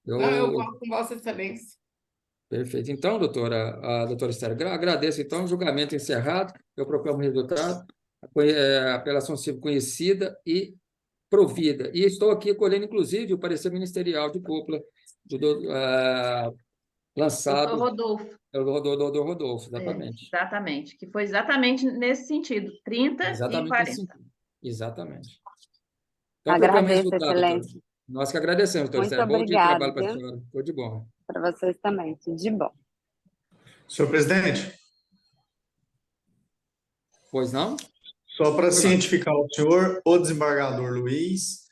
Não, eu volto com Vossa Excelência. Perfeito. Então, a doutora Esther, agradeço. Então, julgamento encerrado. Eu proclamo o resultado. A apelação civil conhecida e provida. E estou aqui colhendo, inclusive, o parecer ministerial de cúpula lançado pelo doutor Rodolfo, exatamente. Exatamente, que foi exatamente nesse sentido, 30 exatamente e 40. Nesse sentido. Exatamente. Então, Agradeço, Excelência. Nós que agradecemos, doutora Esther. Bom dia de trabalho para a senhora. Foi de bom. Para vocês também, tudo de bom. Senhor presidente. Pois não? Só para cientificar o senhor, o desembargador Luiz,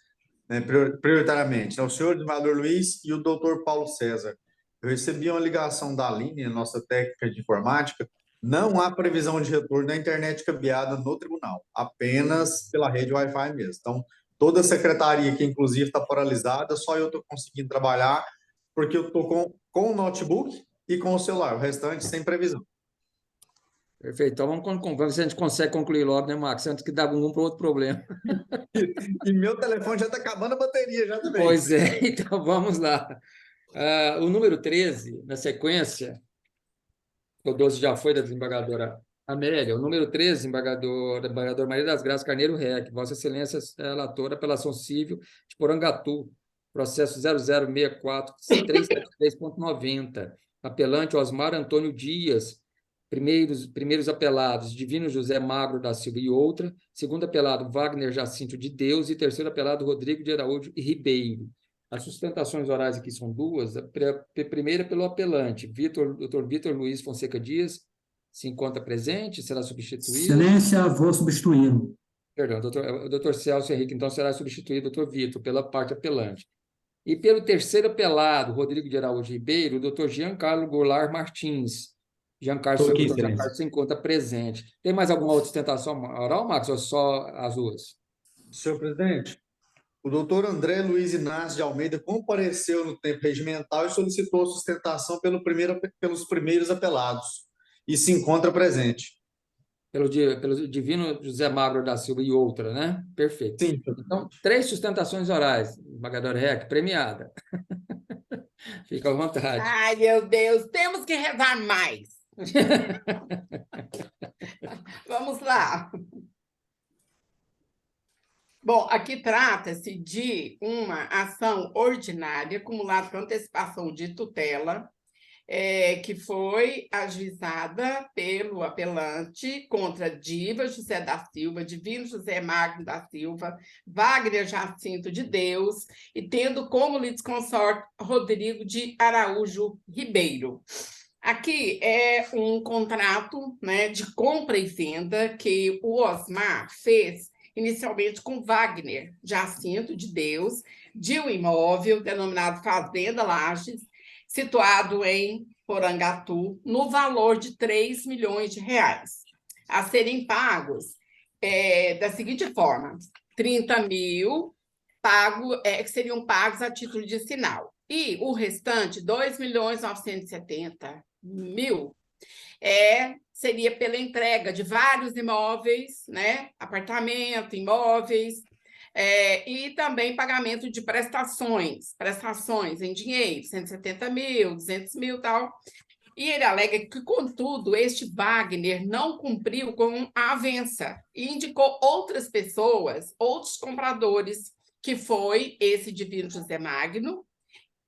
né, prioritariamente, o senhor desembargador Luiz e o doutor Paulo César. Eu recebi uma ligação da Aline, nossa técnica de informática, Não há previsão de retorno da internet cabeada no tribunal, apenas pela rede Wi-Fi mesmo. Então, toda a secretaria que, inclusive, está paralisada, só eu estou conseguindo trabalhar, porque eu estou com o notebook e com o celular, o restante sem previsão. Perfeito. Então, vamos ver se a gente consegue concluir logo, né, Max? Antes que dá algum outro problema. E meu telefone já está acabando a bateria, já também. Pois é, então vamos lá. O número 13, na sequência, o 12 já foi da desembargadora Amélia. O número 13, desembargador Maria das Graças Carneiro Reck, Vossa Excelência relatora pela ação civil de Porangatu, processo 0064-373.90. Apelante Osmar Antônio Dias, primeiros apelados, Divino José Magro da Silva e outra. Segundo apelado, Wagner Jacinto de Deus. E terceiro apelado, Rodrigo de Araújo e Ribeiro. As sustentações orais aqui são duas. A primeira pelo apelante, Dr. Vitor Luiz Fonseca Dias, se encontra presente, será substituído. Excelência, vou substituí-lo. Perdão, o doutor Celso Henrique, então, será substituído, doutor Vitor, pela parte apelante. E pelo terceiro apelado, Rodrigo de Araújo Ribeiro, o doutor Giancarlo Goulart Martins. Giancarlo se encontra presente. Tem mais alguma outra sustentação oral, Max, ou só as duas? Senhor presidente, o doutor André Luiz Inácio de Almeida compareceu no tempo regimental e solicitou sustentação pelos primeiros apelados e se encontra presente. Pelo Divino José Magro da Silva e outra, né? Perfeito. Sim. Então, 3 sustentações orais, desembargador Reck, premiada. Fica à vontade. Ai, meu Deus, temos que rezar mais. Vamos lá. Bom, aqui trata-se de uma ação ordinária, acumulada com antecipação de tutela, que foi ajuizada pelo apelante contra Diva José da Silva, Divino José Magno da Silva, Wagner Jacinto de Deus, e tendo como litisconsorte Rodrigo de Araújo Ribeiro. Aqui é um contrato, né, de compra e venda que o Osmar fez inicialmente com Wagner Jacinto de Deus, de um imóvel denominado Fazenda Lages, situado em Porangatu, no valor de R$3 milhões, a serem pagos da seguinte forma: 30 mil que seriam pagos a título de sinal, e o restante, 2.970.000, seria pela entrega de vários imóveis, né? Apartamento, imóveis, e também pagamento de prestações em dinheiro, 170 mil, 200 mil e tal. E ele alega que, contudo, este Wagner não cumpriu com a avença e indicou outras pessoas, outros compradores, que foi esse Divino José Magno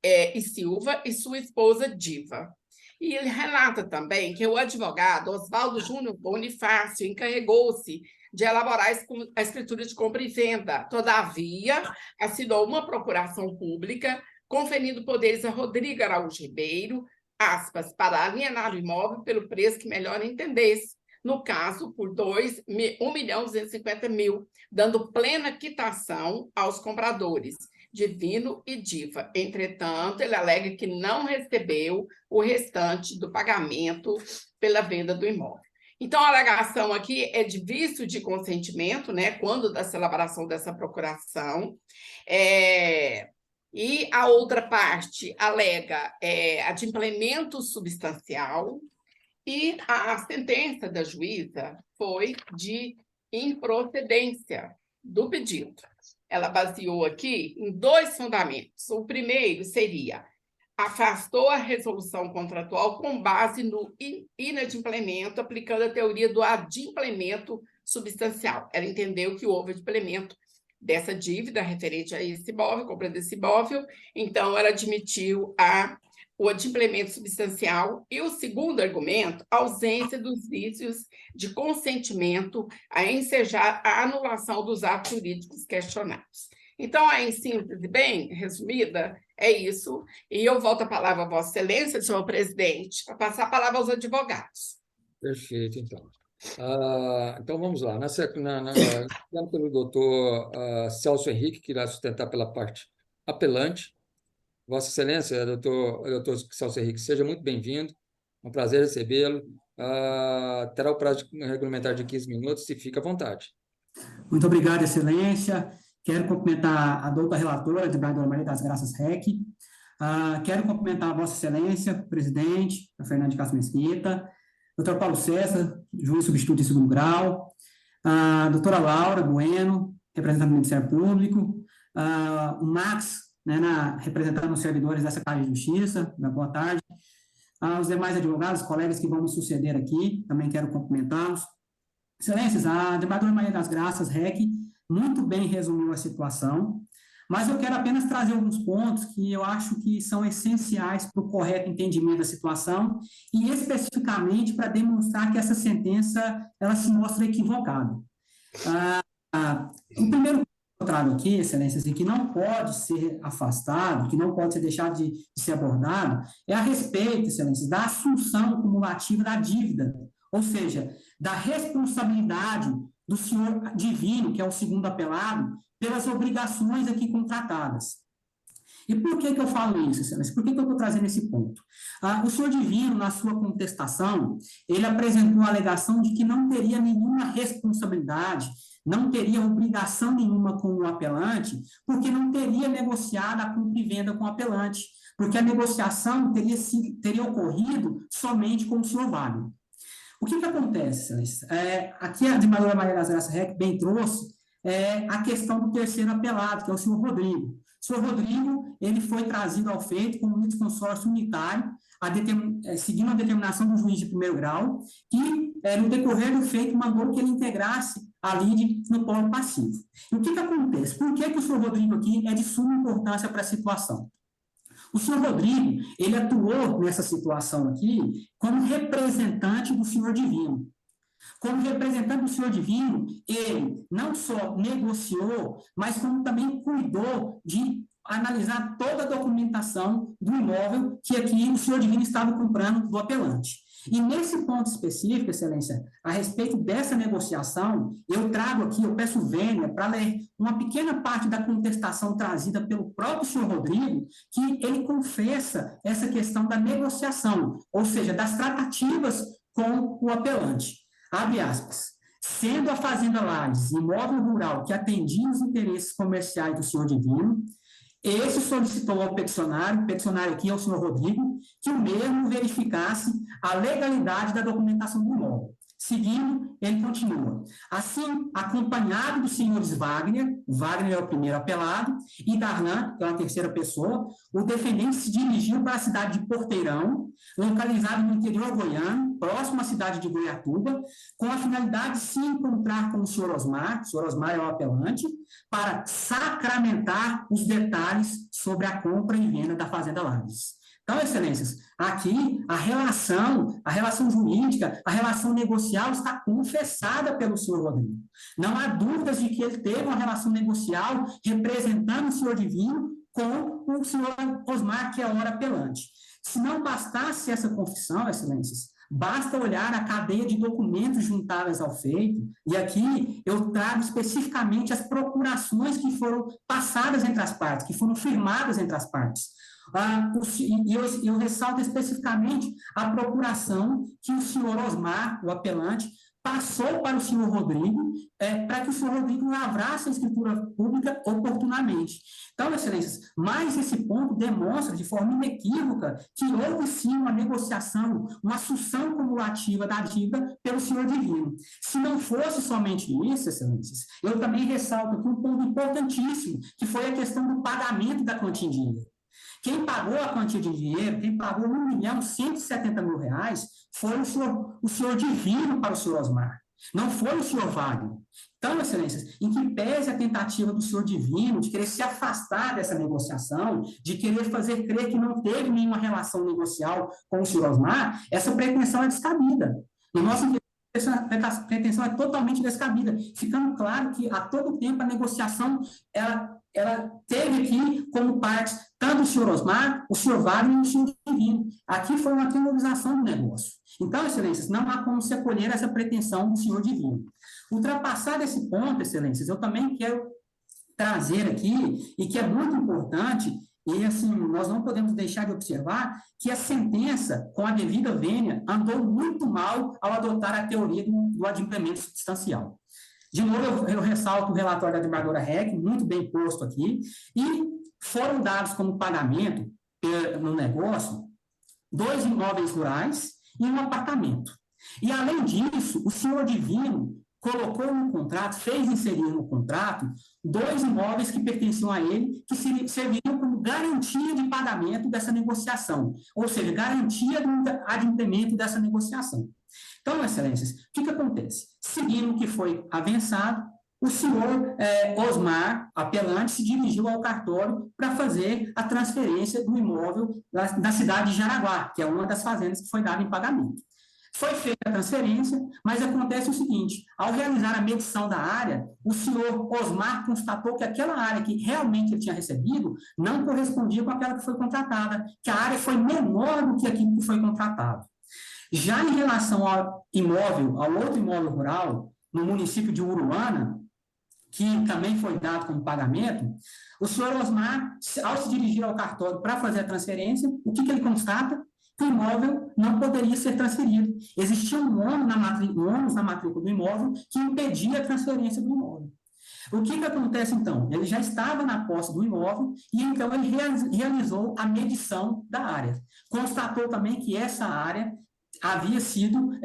e Silva e sua esposa Diva. E ele relata também que o advogado Oswaldo Júnior Bonifácio encarregou-se de elaborar a escritura de compra e venda. Todavia, assinou uma procuração pública, conferindo poderes a Rodrigo Araújo Ribeiro, aspas, para alienar o imóvel pelo preço que melhor entendesse, no caso, por R$1.250.000, dando plena quitação aos compradores, Divino e Diva. Entretanto, ele alega que não recebeu o restante do pagamento pela venda do imóvel. Então, a alegação aqui é de vício de consentimento, né, quando da celebração dessa procuração, e a outra parte alega adimplemento substancial, e a sentença da juíza foi de improcedência do pedido. Ela baseou aqui em 2 fundamentos. O primeiro seria: afastou a resolução contratual com base no inadimplemento, aplicando a teoria do adimplemento substancial. Ela entendeu que houve adimplemento dessa dívida referente a esse imóvel, compra desse imóvel, então ela admitiu o adimplemento substancial. E o segundo argumento, a ausência dos vícios de consentimento a ensejar a anulação dos atos jurídicos questionados. Então, em síntese bem resumida, é isso. E eu volto a palavra a Vossa Excelência, senhor presidente, para passar a palavra aos advogados. Perfeito, então. Então, vamos lá. Pelo doutor Celso Henrique, que irá sustentar pela parte apelante. Vossa Excelência, doutor Celso Henrique, seja muito bem-vindo. É um prazer recebê-lo. terá o prazo regulamentar de 15 minutos e fica à vontade. Muito obrigado, Excelência. Quero cumprimentar a doutora relatora, desembargadora Maria das Graças Reck. Quero cumprimentar a Vossa Excelência, presidente, a Fernanda de Castro Mesquita, doutor Paulo César, juiz substituto em segundo grau, a doutora Laura Bueno, representante do Ministério Público, o Max, né, representando os servidores dessa Casa de Justiça, boa tarde. Os demais advogados, colegas que vão me suceder aqui, também quero cumprimentá-los. Excelências, a desembargadora Maria das Graças Reck muito bem resumiu a situação, mas eu quero apenas trazer alguns pontos que eu acho que são essenciais para o correto entendimento da situação e especificamente para demonstrar que essa sentença ela se mostra equivocada. O primeiro ponto que eu trago aqui, Excelências, e que não pode ser afastado, que não pode ser deixado de ser abordado, é a respeito, Excelências, da assunção cumulativa da dívida, ou seja, da responsabilidade do senhor divino, que é o segundo apelado, pelas obrigações aqui contratadas. E por que eu falo isso, Excelência? Por que eu estou trazendo esse ponto? O senhor divino, na sua contestação, ele apresentou a alegação de que não teria nenhuma responsabilidade, não teria obrigação nenhuma com o apelante, porque não teria negociado a compra e venda com o apelante, porque a negociação teria ocorrido somente com o senhor Wagner. O que acontece? Aqui a desembargadora Maria das Graças Reck bem trouxe a questão do terceiro apelado, que é o senhor Rodrigo. O senhor Rodrigo, ele foi trazido ao feito como litisconsórcio unitário, seguindo a determinação do juiz de primeiro grau, que, no decorrer do feito, mandou que ele integrasse a lide no polo passivo. E o que acontece? Por que o senhor Rodrigo aqui é de suma importância para a situação? O senhor Rodrigo, ele atuou nessa situação aqui como representante do senhor divino. Como representante do senhor divino, ele não só negociou, mas como também cuidou de analisar toda a documentação do imóvel que aqui o senhor divino estava comprando do apelante. E nesse ponto específico, Excelência, a respeito dessa negociação, eu trago aqui, eu peço vênia para ler uma pequena parte da contestação trazida pelo próprio senhor Rodrigo, que ele confessa essa questão da negociação, ou seja, das tratativas com o apelante. Abre aspas. Sendo a Fazenda Lages imóvel rural que atendia os interesses comerciais do senhor divino, esse solicitou ao peticionário aqui é o senhor Rodrigo, que o mesmo verificasse a legalidade da documentação do imóvel. Seguindo, ele continua. Assim, acompanhado dos senhores Wagner é o primeiro apelado, e Darlan, que é uma terceira pessoa, o defendente se dirigiu para a cidade de Porteirão, localizado no interior goiano, próximo à cidade de Goiatuba, com a finalidade de se encontrar com o senhor Osmar é o apelante, para sacramentar os detalhes sobre a compra e venda da Fazenda Lages. Então, Excelências, aqui a relação jurídica, a relação negocial está confessada pelo senhor Rodrigo. Não há dúvidas de que ele teve uma relação negocial representando o senhor divino com o senhor Osmar, que é ora apelante. Se não bastasse essa confissão, Excelências, basta olhar a cadeia de documentos juntadas ao feito, e aqui eu trago especificamente as procurações que foram passadas entre as partes, que foram firmadas entre as partes. E eu ressalto especificamente a procuração que o senhor Osmar, o apelante, passou para o senhor Rodrigo, para que o senhor Rodrigo lavrasse a escritura pública oportunamente. Então, Excelências, mais esse ponto demonstra de forma inequívoca que houve sim uma negociação, uma assunção cumulativa da dívida pelo senhor divino. Se não fosse somente isso, Excelências, eu também ressalto aqui um ponto importantíssimo, que foi a questão do pagamento da quantia em dinheiro. Quem pagou a quantia de dinheiro, quem pagou R$1.170.000, foi o senhor divino para o senhor Osmar, não foi o senhor Wagner. Então, Excelências, em que pese a tentativa do senhor divino de querer se afastar dessa negociação, de querer fazer crer que não teve nenhuma relação negocial com o senhor Osmar, essa pretensão é descabida. No nosso entendimento, essa pretensão é totalmente descabida, ficando claro que a todo tempo a negociação ela teve aqui como partes tanto o senhor Osmar, o senhor Wagner e o senhor divino. Aqui foi uma criminalização do negócio. Então, Excelências, não há como se acolher essa pretensão do senhor divino. Ultrapassado esse ponto, Excelências, eu também quero trazer aqui, e que é muito importante, E, assim, nós não podemos deixar de observar que a sentença, com a devida vênia, andou muito mal ao adotar a teoria do adimplemento substancial. De novo, eu ressalto o relatório da desembargadora Heck, muito bem posto aqui, e foram dados como pagamento no negócio 2 imóveis rurais e um apartamento. E, além disso, o senhor Divino colocou no contrato, fez inserir no contrato 2 imóveis que pertenciam a ele, que serviriam como garantia de pagamento dessa negociação, ou seja, garantia do adimplemento dessa negociação. Então, excelências, o que acontece? Seguindo o que foi avançado, o senhor Osmar, apelante, se dirigiu ao cartório para fazer a transferência do imóvel da cidade de Jaraguá, que é uma das fazendas que foi dada em pagamento. Foi feita a transferência, mas acontece o seguinte, ao realizar a medição da área, o senhor Osmar constatou que aquela área que realmente ele tinha recebido não correspondia com aquela que foi contratada, que a área foi menor do que aquilo que foi contratado. Já em relação ao outro imóvel rural, no município de Uruana, que também foi dado como pagamento, o senhor Osmar, ao se dirigir ao cartório para fazer a transferência, o que ele constata? Que o imóvel não poderia ser transferido. Existia um ônus na matrícula do imóvel que impedia a transferência do imóvel. O que acontece, então? Ele já estava na posse do imóvel e, então, ele realizou a medição da área. Constatou também que essa área havia sido...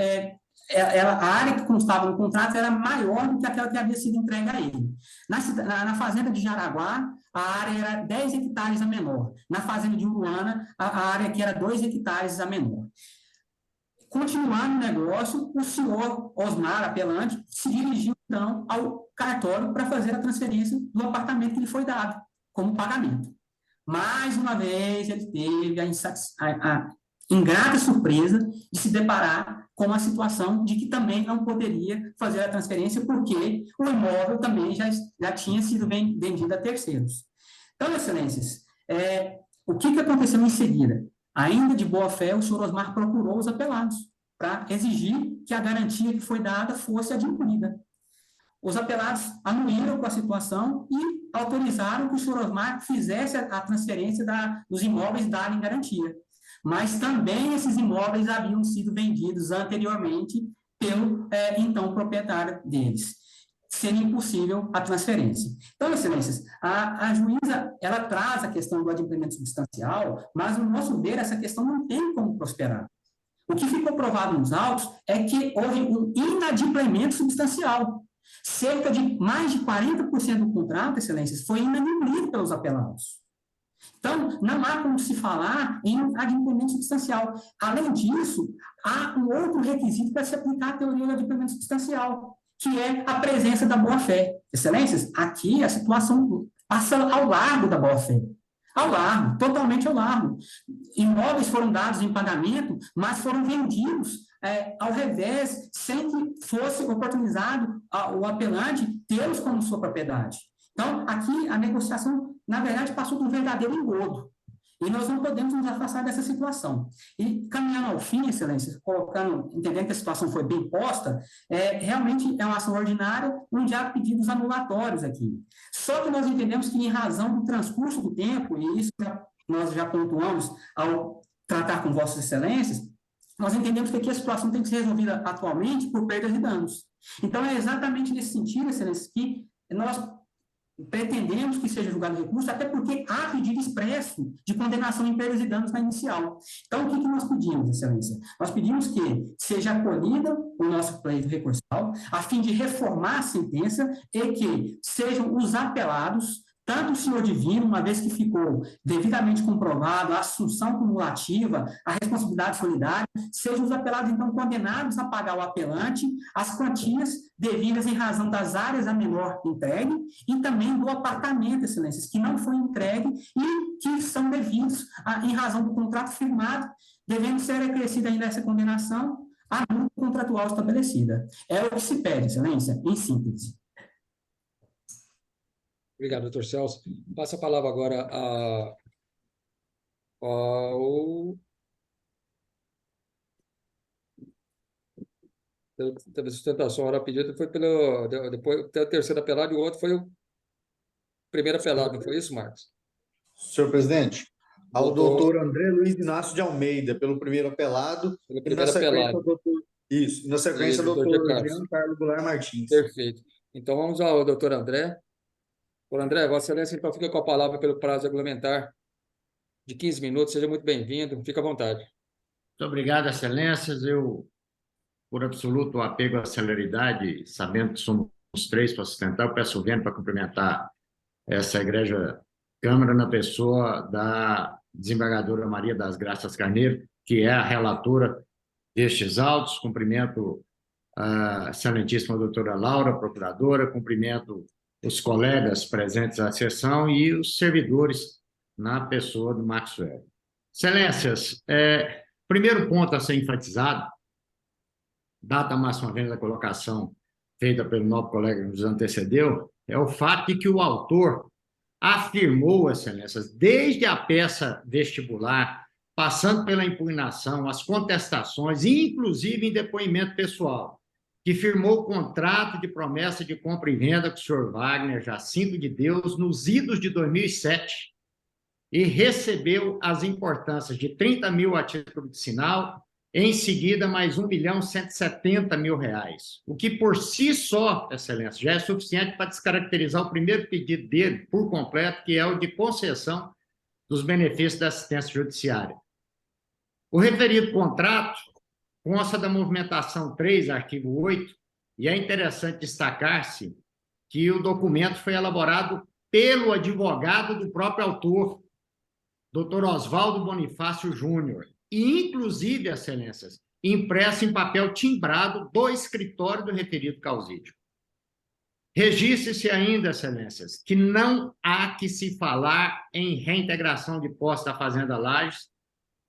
a área que constava no contrato era maior do que aquela que havia sido entregue a ele. Na fazenda de Jaraguá, a área era 10 hectares a menor. Na fazenda de Uruana, a área que era 2 hectares a menor. Continuando o negócio, o senhor Osmar, apelante, se dirigiu, então, ao cartório para fazer a transferência do apartamento que lhe foi dado, como pagamento. Mais uma vez, ele teve a ingrata surpresa de se deparar com a situação de que também não poderia fazer a transferência porque o imóvel também já tinha sido vendido a terceiros. Então, excelências, o que aconteceu em seguida? Ainda de boa fé, o senhor Osmar procurou os apelados para exigir que a garantia que foi dada fosse adimplida. Os apelados anuíram com a situação e autorizaram que o senhor Osmar fizesse a transferência dos imóveis dados em garantia. Mas também esses imóveis haviam sido vendidos anteriormente pelo, então, proprietário deles, sendo impossível a transferência. Então, excelências, a juíza, ela traz a questão do adimplemento substancial, mas, no nosso ver, essa questão não tem como prosperar. O que ficou provado nos autos é que houve um inadimplemento substancial. Cerca de mais de 40% do contrato, excelências, foi inadimplido pelos apelados. Então, não há como se falar em adimplemento substancial. Além disso, há um outro requisito para se aplicar a teoria do adimplemento substancial, que é a presença da boa-fé. Excelências, aqui a situação passa ao largo da boa-fé. Ao largo, totalmente ao largo. Imóveis foram dados em pagamento, mas foram vendidos ao revés, sem que fosse oportunizado o apelante tê-los como sua propriedade. Então, aqui a negociação, na verdade, passou por um verdadeiro engodo. E nós não podemos nos afastar dessa situação. E, caminhando ao fim, excelência, entendendo que a situação foi bem posta, realmente é uma ação ordinária onde há pedidos anulatórios aqui. Só que nós entendemos que, em razão do transcurso do tempo, e isso nós já pontuamos ao tratar com vossas excelências, nós entendemos que aqui a situação tem que ser resolvida atualmente por perdas e danos. Então, é exatamente nesse sentido, excelência, que nós pretendemos que seja julgado o recurso, até porque há pedido expresso de condenação em perdas e danos na inicial. Então, o que nós pedimos, excelência? Nós pedimos que seja acolhida o nosso pleito recursal, a fim de reformar a sentença e que sejam os apelados, tanto o senhor Divino, uma vez que ficou devidamente comprovado a assunção cumulativa, a responsabilidade solidária, sejam os apelados, então, condenados a pagar ao apelante as quantias devidas em razão das áreas a menor entregue e também do apartamento, excelências, que não foi entregue e que são devidos em razão do contrato firmado, devendo ser acrescida ainda essa condenação à multa contratual estabelecida. É o que se pede, excelência, em síntese. Obrigado, doutor Celso. Passa a palavra agora ao... Teve sustentação oral pedida, foi depois o terceiro apelado e o outro foi o primeiro apelado, não foi isso, Marcos? Senhor presidente, ao doutor André Luiz Inácio de Almeida, pelo primeiro apelado, Pelo e na primeiro sequência, apelado. Isso, na sequência, E doutor doutor Carlos. Jean Carlos Goulart Martins. Perfeito. Então, vamos ao doutor André. Doutor André, Vossa Excelência, então fica com a palavra pelo prazo regulamentar de 15 minutos. Seja muito bem-vindo. Fica à vontade. Muito obrigado, Excelências. Eu, por absoluto apego à celeridade, sabendo que somos três para sustentar, eu peço o vênio para cumprimentar essa egregia Câmara na pessoa da desembargadora Maria das Graças Carneiro, que é a relatora destes autos. Cumprimento a excelentíssima doutora Laura, procuradora, cumprimento os colegas presentes à sessão e os servidores na pessoa do Maxwell. Excelências, primeiro ponto a ser enfatizado, data máxima vênia da colocação feita pelo nosso colega que nos antecedeu, é o fato de que o autor afirmou, Excelências, desde a peça vestibular, passando pela impugnação, as contestações, inclusive em depoimento pessoal, que firmou contrato de promessa de compra e venda com o senhor Wagner Jacinto de Deus nos idos de 2007 e recebeu as importâncias de 30 mil a título de sinal, em seguida mais R$1.170.000, o que por si só, Excelência, já é suficiente para descaracterizar o primeiro pedido dele por completo, que é o de concessão dos benefícios da assistência judiciária. O referido contrato consta da movimentação 3, artigo 8, e é interessante destacar-se que o documento foi elaborado pelo advogado do próprio autor, Dr. Oswaldo Bonifácio Júnior, e, inclusive, Excelências, impresso em papel timbrado do escritório do referido causídio. Registre-se ainda, Excelências, que não há que se falar em reintegração de posse da Fazenda Lages,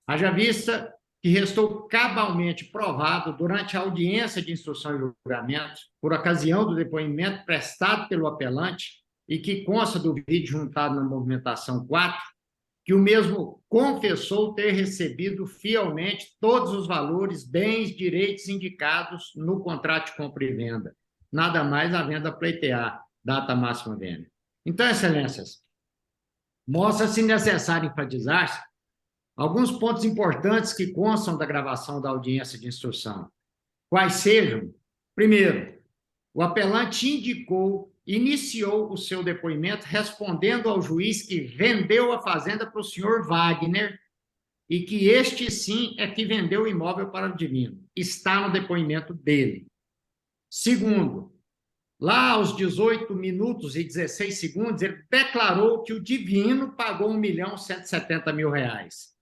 haja vista que restou cabalmente provado durante a audiência de instrução e julgamento, por ocasião do depoimento prestado pelo apelante e que consta do vídeo juntado na movimentação 4, que o mesmo confessou ter recebido fielmente todos os valores, bens, direitos indicados no contrato de compra e venda, nada mais havendo a pleitear, data máxima vênia. Então, Excelências, mostra-se necessário enfatizar alguns pontos importantes que constam da gravação da audiência de instrução. Quais sejam? Primeiro, o apelante iniciou o seu depoimento respondendo ao juiz que vendeu a fazenda para o senhor Wagner e que este, sim, é que vendeu o imóvel para o Divino. Está no depoimento dele. Segundo, lá aos 18 minutos e 16 segundos, ele declarou que o Divino pagou R$1.170.000.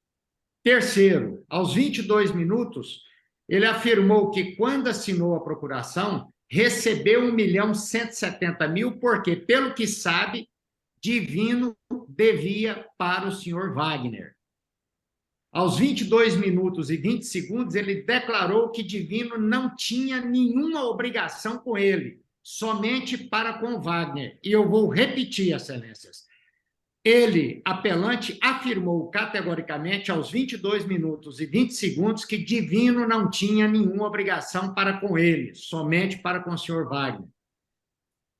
Terceiro, aos 22 minutos, ele afirmou que, quando assinou a procuração, recebeu R$1.170.000, porque, pelo que sabe, Divino devia para o senhor Wagner. Aos 22 minutos e 20 segundos, ele declarou que Divino não tinha nenhuma obrigação com ele, somente para com Wagner. E eu vou repetir, Excelências. Ele, apelante, afirmou categoricamente aos 22 minutos e 20 segundos que Divino não tinha nenhuma obrigação para com ele, somente para com o senhor Wagner.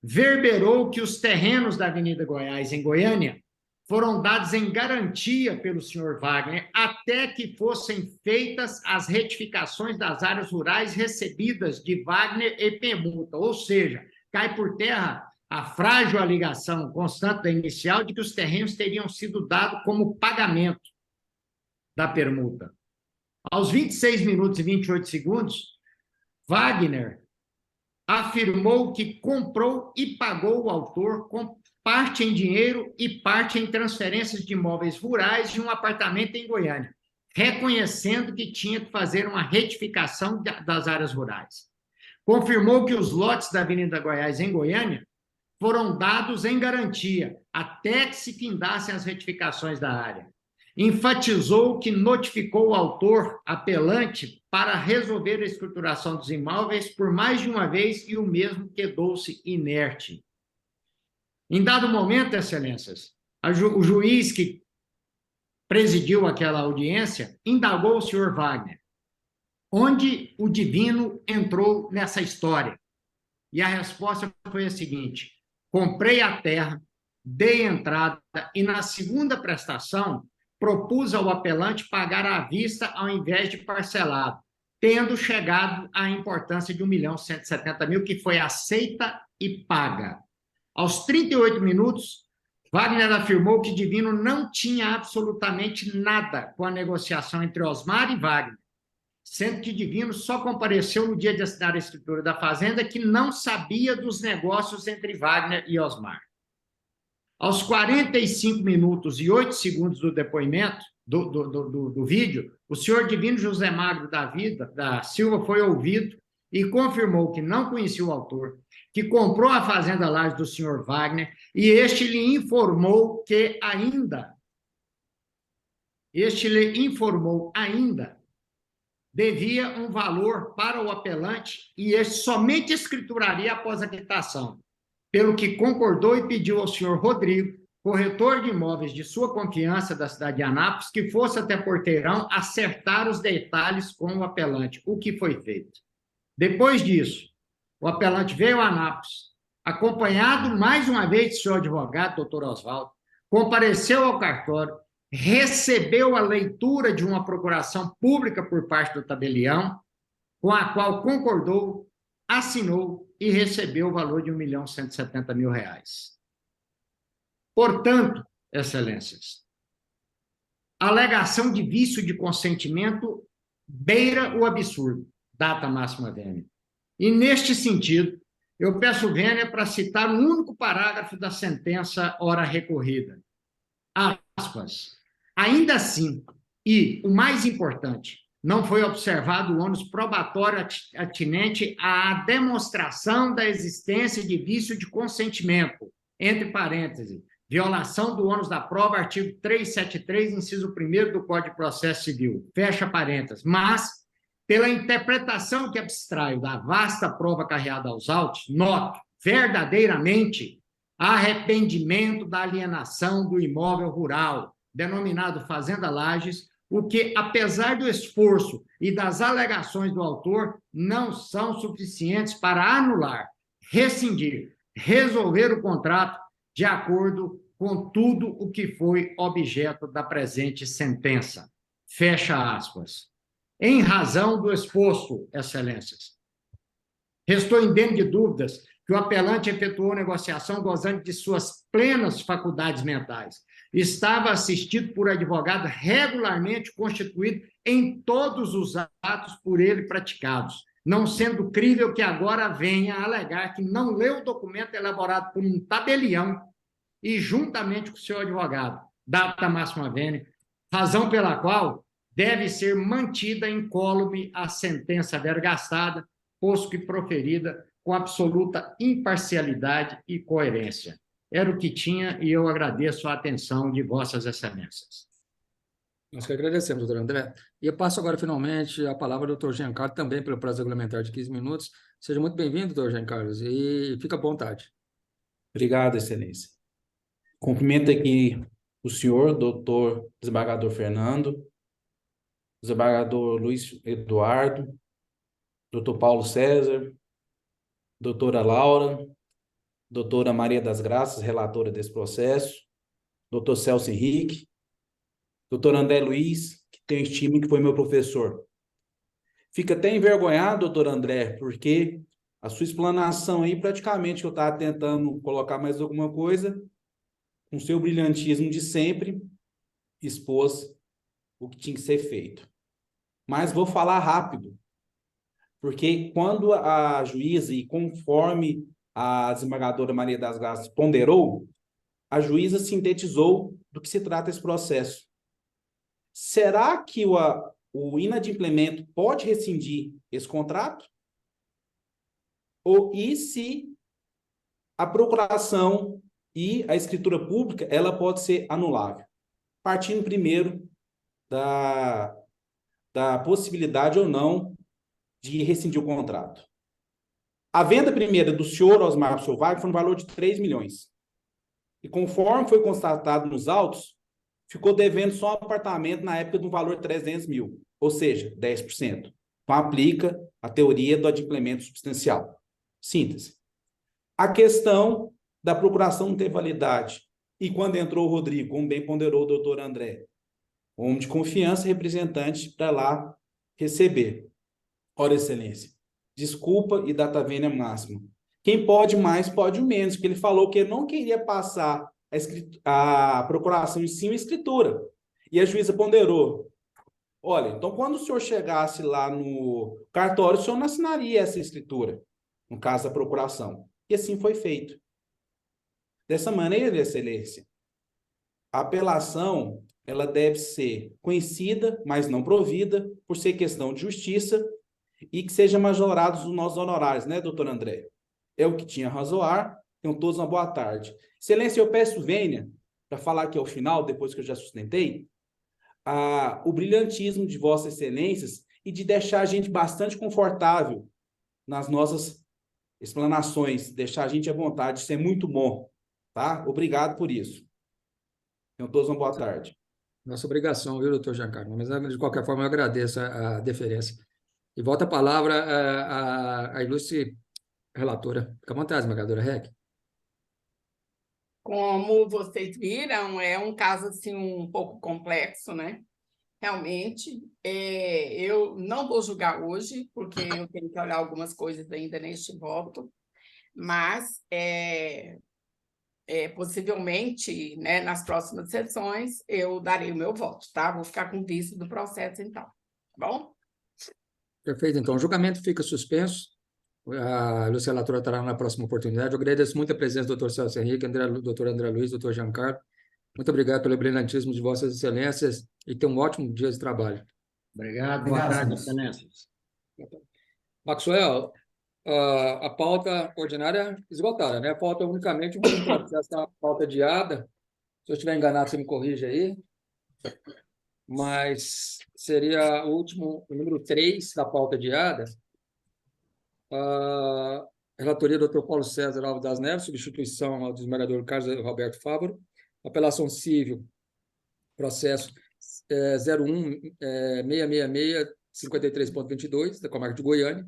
Verberou que os terrenos da Avenida Goiás, em Goiânia, foram dados em garantia pelo senhor Wagner até que fossem feitas as retificações das áreas rurais recebidas de Wagner e permuta, ou seja, cai por terra a frágil alegação constante da inicial de que os terrenos teriam sido dados como pagamento da permuta. Aos 26 minutos e 28 segundos, Wagner afirmou que comprou e pagou o autor com parte em dinheiro e parte em transferências de imóveis rurais de um apartamento em Goiânia, reconhecendo que tinha que fazer uma retificação das áreas rurais. Confirmou que os lotes da Avenida Goiás, em Goiânia, foram dados em garantia, até que se findassem as retificações da área. Enfatizou que notificou o autor apelante para resolver a escrituração dos imóveis por mais de uma vez e o mesmo quedou-se inerte. Em dado momento, Excelências, o juiz que presidiu aquela audiência indagou o senhor Wagner, onde o Divino entrou nessa história. E a resposta foi a seguinte: comprei a terra, dei entrada e, na segunda prestação, propus ao apelante pagar à vista ao invés de parcelado, tendo chegado à importância de 1.170.000, que foi aceita e paga. Aos 38 minutos, Wagner afirmou que Divino não tinha absolutamente nada com a negociação entre Osmar e Wagner, sendo que Divino só compareceu no dia de assinar a escritura da fazenda, que não sabia dos negócios entre Wagner e Osmar. Aos 45 minutos e 8 segundos do depoimento, do vídeo, o senhor Divino José Magro da Silva foi ouvido e confirmou que não conhecia o autor, que comprou a fazenda Lages do senhor Wagner, e este lhe informou ainda devia um valor para o apelante e este somente escrituraria após a quitação, pelo que concordou e pediu ao senhor Rodrigo, corretor de imóveis de sua confiança da cidade de Anápolis, que fosse até Porteirão acertar os detalhes com o apelante, o que foi feito. Depois disso, o apelante veio a Anápolis, acompanhado mais uma vez do seu advogado, doutor Oswaldo, compareceu ao cartório, recebeu a leitura de uma procuração pública por parte do tabelião, com a qual concordou, assinou e recebeu o valor de R$1.170.000. Portanto, excelências, a alegação de vício de consentimento beira o absurdo, data máxima vênia. E, neste sentido, eu peço vênia para citar um único parágrafo da sentença ora recorrida. Aspas. Ainda assim, e o mais importante, não foi observado o ônus probatório atinente à demonstração da existência de vício de consentimento, entre parênteses, violação do ônus da prova, artigo 373, inciso 1º do Código de Processo Civil, fecha parênteses, mas, pela interpretação que abstraio da vasta prova carreada aos autos, noto, verdadeiramente, arrependimento da alienação do imóvel rural, denominado Fazenda Lages, o que, apesar do esforço e das alegações do autor, não são suficientes para anular, rescindir, resolver o contrato de acordo com tudo o que foi objeto da presente sentença. Fecha aspas. Em razão do exposto, excelências, restou indene de dúvidas que o apelante efetuou negociação gozando de suas plenas faculdades mentais. Estava assistido por advogado regularmente constituído em todos os atos por ele praticados, não sendo crível que agora venha a alegar que não leu o documento elaborado por um tabelião e juntamente com o seu advogado, data máxima vênia, razão pela qual deve ser mantida incólume a sentença vergastada, posto que proferida com absoluta imparcialidade e coerência. Era o que tinha e eu agradeço a atenção de vossas excelências. Nós que agradecemos, doutor André. E eu passo agora, finalmente, a palavra ao doutor Jean Carlos, também pelo prazo regulamentar de 15 minutos. Seja muito bem-vindo, doutor Jean Carlos, e fica à vontade. Obrigado, excelência. Cumprimento aqui o senhor, doutor desembargador Fernando, desembargador Luiz Eduardo, doutor Paulo César, doutora Laura, doutora Maria das Graças, relatora desse processo, doutor Celso Henrique, doutor André Luiz, que tenho estima, que foi meu professor. Fica até envergonhado, doutor André, porque a sua explanação aí, praticamente, eu estava tentando colocar mais alguma coisa, com seu brilhantismo de sempre, expôs o que tinha que ser feito. Mas vou falar rápido, porque quando a juíza, e conforme a desembargadora Maria das Graças ponderou, a juíza sintetizou do que se trata esse processo. Será que o inadimplemento pode rescindir esse contrato? E se a procuração e a escritura pública, ela pode ser anulável? Partindo primeiro da possibilidade ou não de rescindir o contrato. A venda primeira do senhor Osmar para o senhor Wagner foi no valor de 3 milhões. E conforme foi constatado nos autos, ficou devendo só um apartamento na época do valor de 300 mil, ou seja, 10%. Então, aplica a teoria do adimplemento substancial. Síntese. A questão da procuração não ter validade E quando entrou o Rodrigo, como bem ponderou o doutor André, homem de confiança, representante para lá receber. Ora, excelência, desculpa e data vênia máxima. Quem pode mais, pode o menos, porque ele falou que ele não queria passar a procuração em cima da escritura. E a juíza ponderou. Olha, então quando o senhor chegasse lá no cartório, o senhor não assinaria essa escritura, no caso da procuração. E assim foi feito. Dessa maneira, excelência, a apelação ela deve ser conhecida, mas não provida, por ser questão de justiça, e que sejam majorados os nossos honorários, né, doutor André? É o que tinha a razoar. Tenham todos uma boa tarde. Excelência, eu peço vênia, para falar aqui ao final, depois que eu já sustentei, o brilhantismo de vossas excelências e de deixar a gente bastante confortável nas nossas explanações, deixar a gente à vontade, isso é muito bom, tá? Obrigado por isso. Tenham todos uma boa tarde. Nossa obrigação, viu, doutor Giancarlo? Mas, de qualquer forma, eu agradeço a deferência. E volta a palavra à ilustre relatora. Fica à vontade, esmagadora Reck. Como vocês viram, é um caso assim, um pouco complexo, né? Realmente, eu não vou julgar hoje, porque eu tenho que olhar algumas coisas ainda neste voto, mas possivelmente, né, nas próximas sessões, eu darei o meu voto, tá? Vou ficar com vício do processo, então. Tá bom? Perfeito, então. O julgamento fica suspenso. A ilustre relatora estará na próxima oportunidade. Eu agradeço muito a presença do doutor Celso Henrique, doutor André Luiz, doutor Giancarlo. Muito obrigado pelo brilhantismo de vossas excelências e tenham um ótimo dia de trabalho. Obrigado, boa tarde, excelências. Maxwell, a pauta ordinária esgotada, né? Falta unicamente um processo da pauta adiada. Se eu estiver enganado, você me corrige aí. Mas seria o número 3 da pauta adiada. A relatoria do Dr. Paulo César Alves das Neves, substituição ao desembargador Carlos Roberto Fávaro. Apelação civil, processo 01-666-53.22, da Comarca de Goiânia.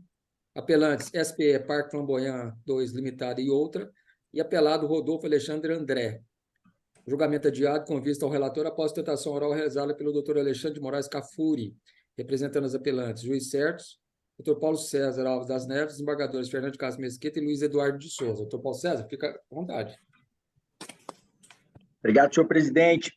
Apelantes, SPE Parque Flamboyant 2, Limitada e outra. E apelado Rodolfo Alexandre André. Julgamento adiado com vista ao relator após tentação oral realizada pelo Dr. Alexandre de Moraes Cafuri, representando os apelantes, juiz certos, Dr. Paulo César Alves das Neves, desembargadores Fernando de Castro Mesquita e Luiz Eduardo de Souza. Dr. Paulo César, fica à vontade. Obrigado, senhor presidente.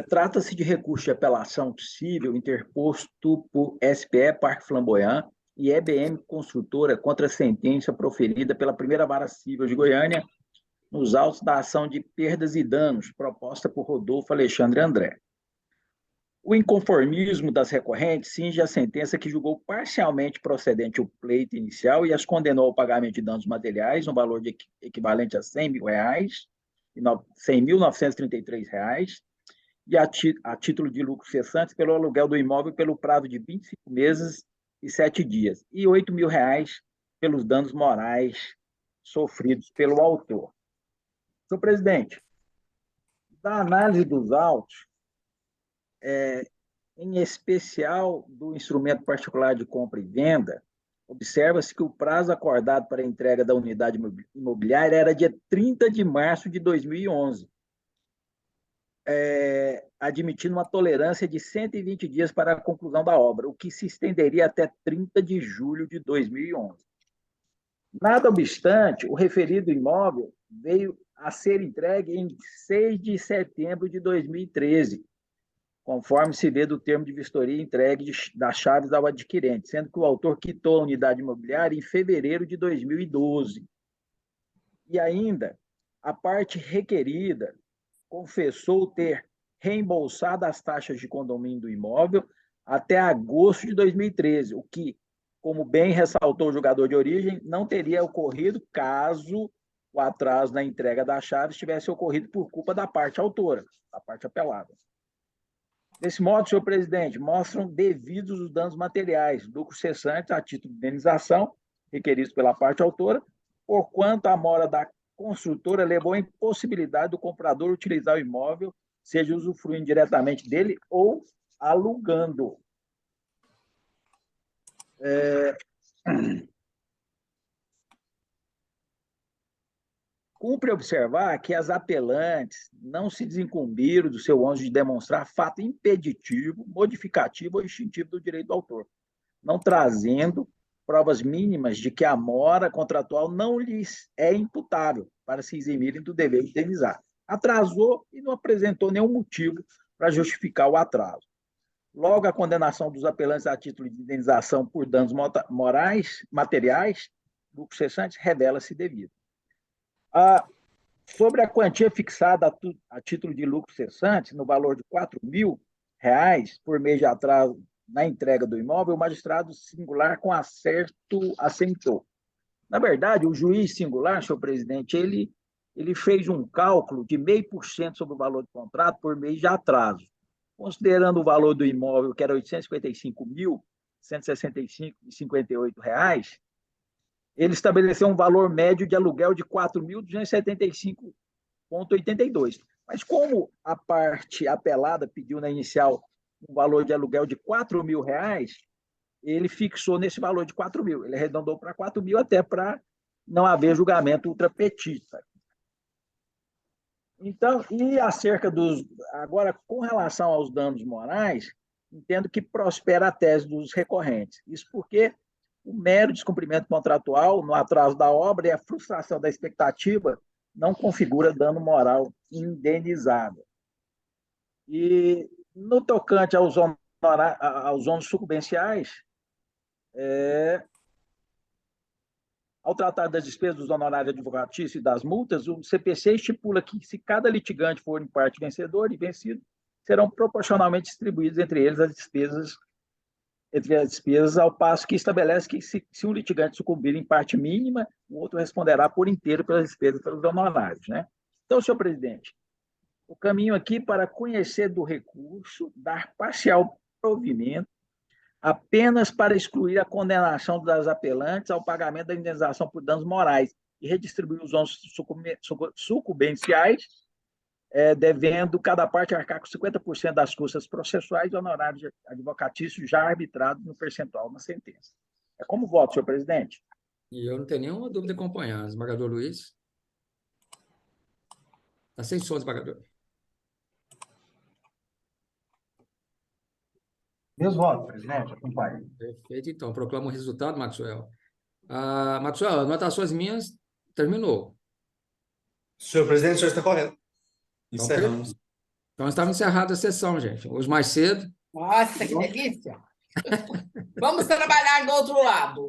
Trata-se de recurso de apelação civil interposto por SPE Parque Flamboyant e EBM Construtora contra a sentença proferida pela Primeira Vara Civil de Goiânia nos autos da ação de perdas e danos proposta por Rodolfo Alexandre André. O inconformismo das recorrentes cinge a sentença que julgou parcialmente procedente o pleito inicial e as condenou ao pagamento de danos materiais no valor de equivalente a R$100.933, e a título de lucro cessante pelo aluguel do imóvel pelo prazo de 25 meses e 7 dias, e R$8.000 pelos danos morais sofridos pelo autor. Senhor presidente, da análise dos autos, em especial do instrumento particular de compra e venda, observa-se que o prazo acordado para a entrega da unidade imobiliária era dia 30 de março de 2011, admitindo uma tolerância de 120 dias para a conclusão da obra, o que se estenderia até 30 de julho de 2011. Nada obstante, o referido imóvel veio a ser entregue em 6 de setembro de 2013, conforme se vê do termo de vistoria entregue das chaves ao adquirente, sendo que o autor quitou a unidade imobiliária em fevereiro de 2012. E ainda, a parte requerida confessou ter reembolsado as taxas de condomínio do imóvel até agosto de 2013, o que, como bem ressaltou o julgador de origem, não teria ocorrido caso o atraso na entrega das chaves tivesse ocorrido por culpa da parte autora, da parte apelada. Desse modo, senhor presidente, mostram devidos os danos materiais, lucros cessantes a título de indenização, requeridos pela parte autora, porquanto a mora da construtora levou à impossibilidade do comprador utilizar o imóvel, seja usufruindo diretamente dele ou alugando. Cumpre observar que as apelantes não se desincumbiram do seu ônus de demonstrar fato impeditivo, modificativo ou extintivo do direito do autor, não trazendo provas mínimas de que a mora contratual não lhes é imputável para se eximirem do dever de indenizar. Atrasou e não apresentou nenhum motivo para justificar o atraso. Logo, a condenação dos apelantes a título de indenização por danos morais, materiais, lucro cessante, revela-se devida. Sobre a quantia fixada a título de lucro cessante, no valor de R$4.000 por mês de atraso na entrega do imóvel, o magistrado singular com acerto assentou. Na verdade, o juiz singular, senhor presidente, ele fez um cálculo de 0,5% sobre o valor do contrato por mês de atraso. Considerando o valor do imóvel, que era R$ 855.165,58, ele estabeleceu um valor médio de aluguel de R$ 4.275,82. Mas como a parte apelada pediu na inicial um valor de aluguel de R$ 4.000, ele fixou nesse valor de 4.000. Ele arredondou para 4.000 até para não haver julgamento ultrapetista. Então, e acerca dos... Agora, com relação aos danos morais, entendo que prospera a tese dos recorrentes. Isso porque o mero descumprimento contratual no atraso da obra e a frustração da expectativa não configura dano moral indenizável. E no tocante aos ônus sucumbenciais, ao tratar das despesas dos honorários advocatícios e das multas, o CPC estipula que, se cada litigante for em parte vencedor e vencido, serão proporcionalmente distribuídos entre eles as despesas, ao passo que estabelece que, se um litigante sucumbir em parte mínima, o outro responderá por inteiro pelas despesas pelos honorários, né? Então, senhor presidente, o caminho aqui para conhecer do recurso, dar parcial provimento, apenas para excluir a condenação das apelantes ao pagamento da indenização por danos morais e redistribuir os ônus sucumbenciais, devendo cada parte arcar com 50% das custas processuais e honorários advocatícios já arbitrados no percentual na sentença. É como voto, senhor presidente? E eu não tenho nenhuma dúvida em acompanhar. Desembargador Luiz? Está sem som, desembargador. Meus votos, presidente, acompanhe. Perfeito, então. Proclamo o resultado, Maxwell. Maxwell, anotações minhas, terminou. Senhor presidente, o senhor está correto. Então, Encerramos. Então, estava encerrada a sessão, gente. Hoje mais cedo. Nossa, que delícia! Vamos trabalhar do outro lado.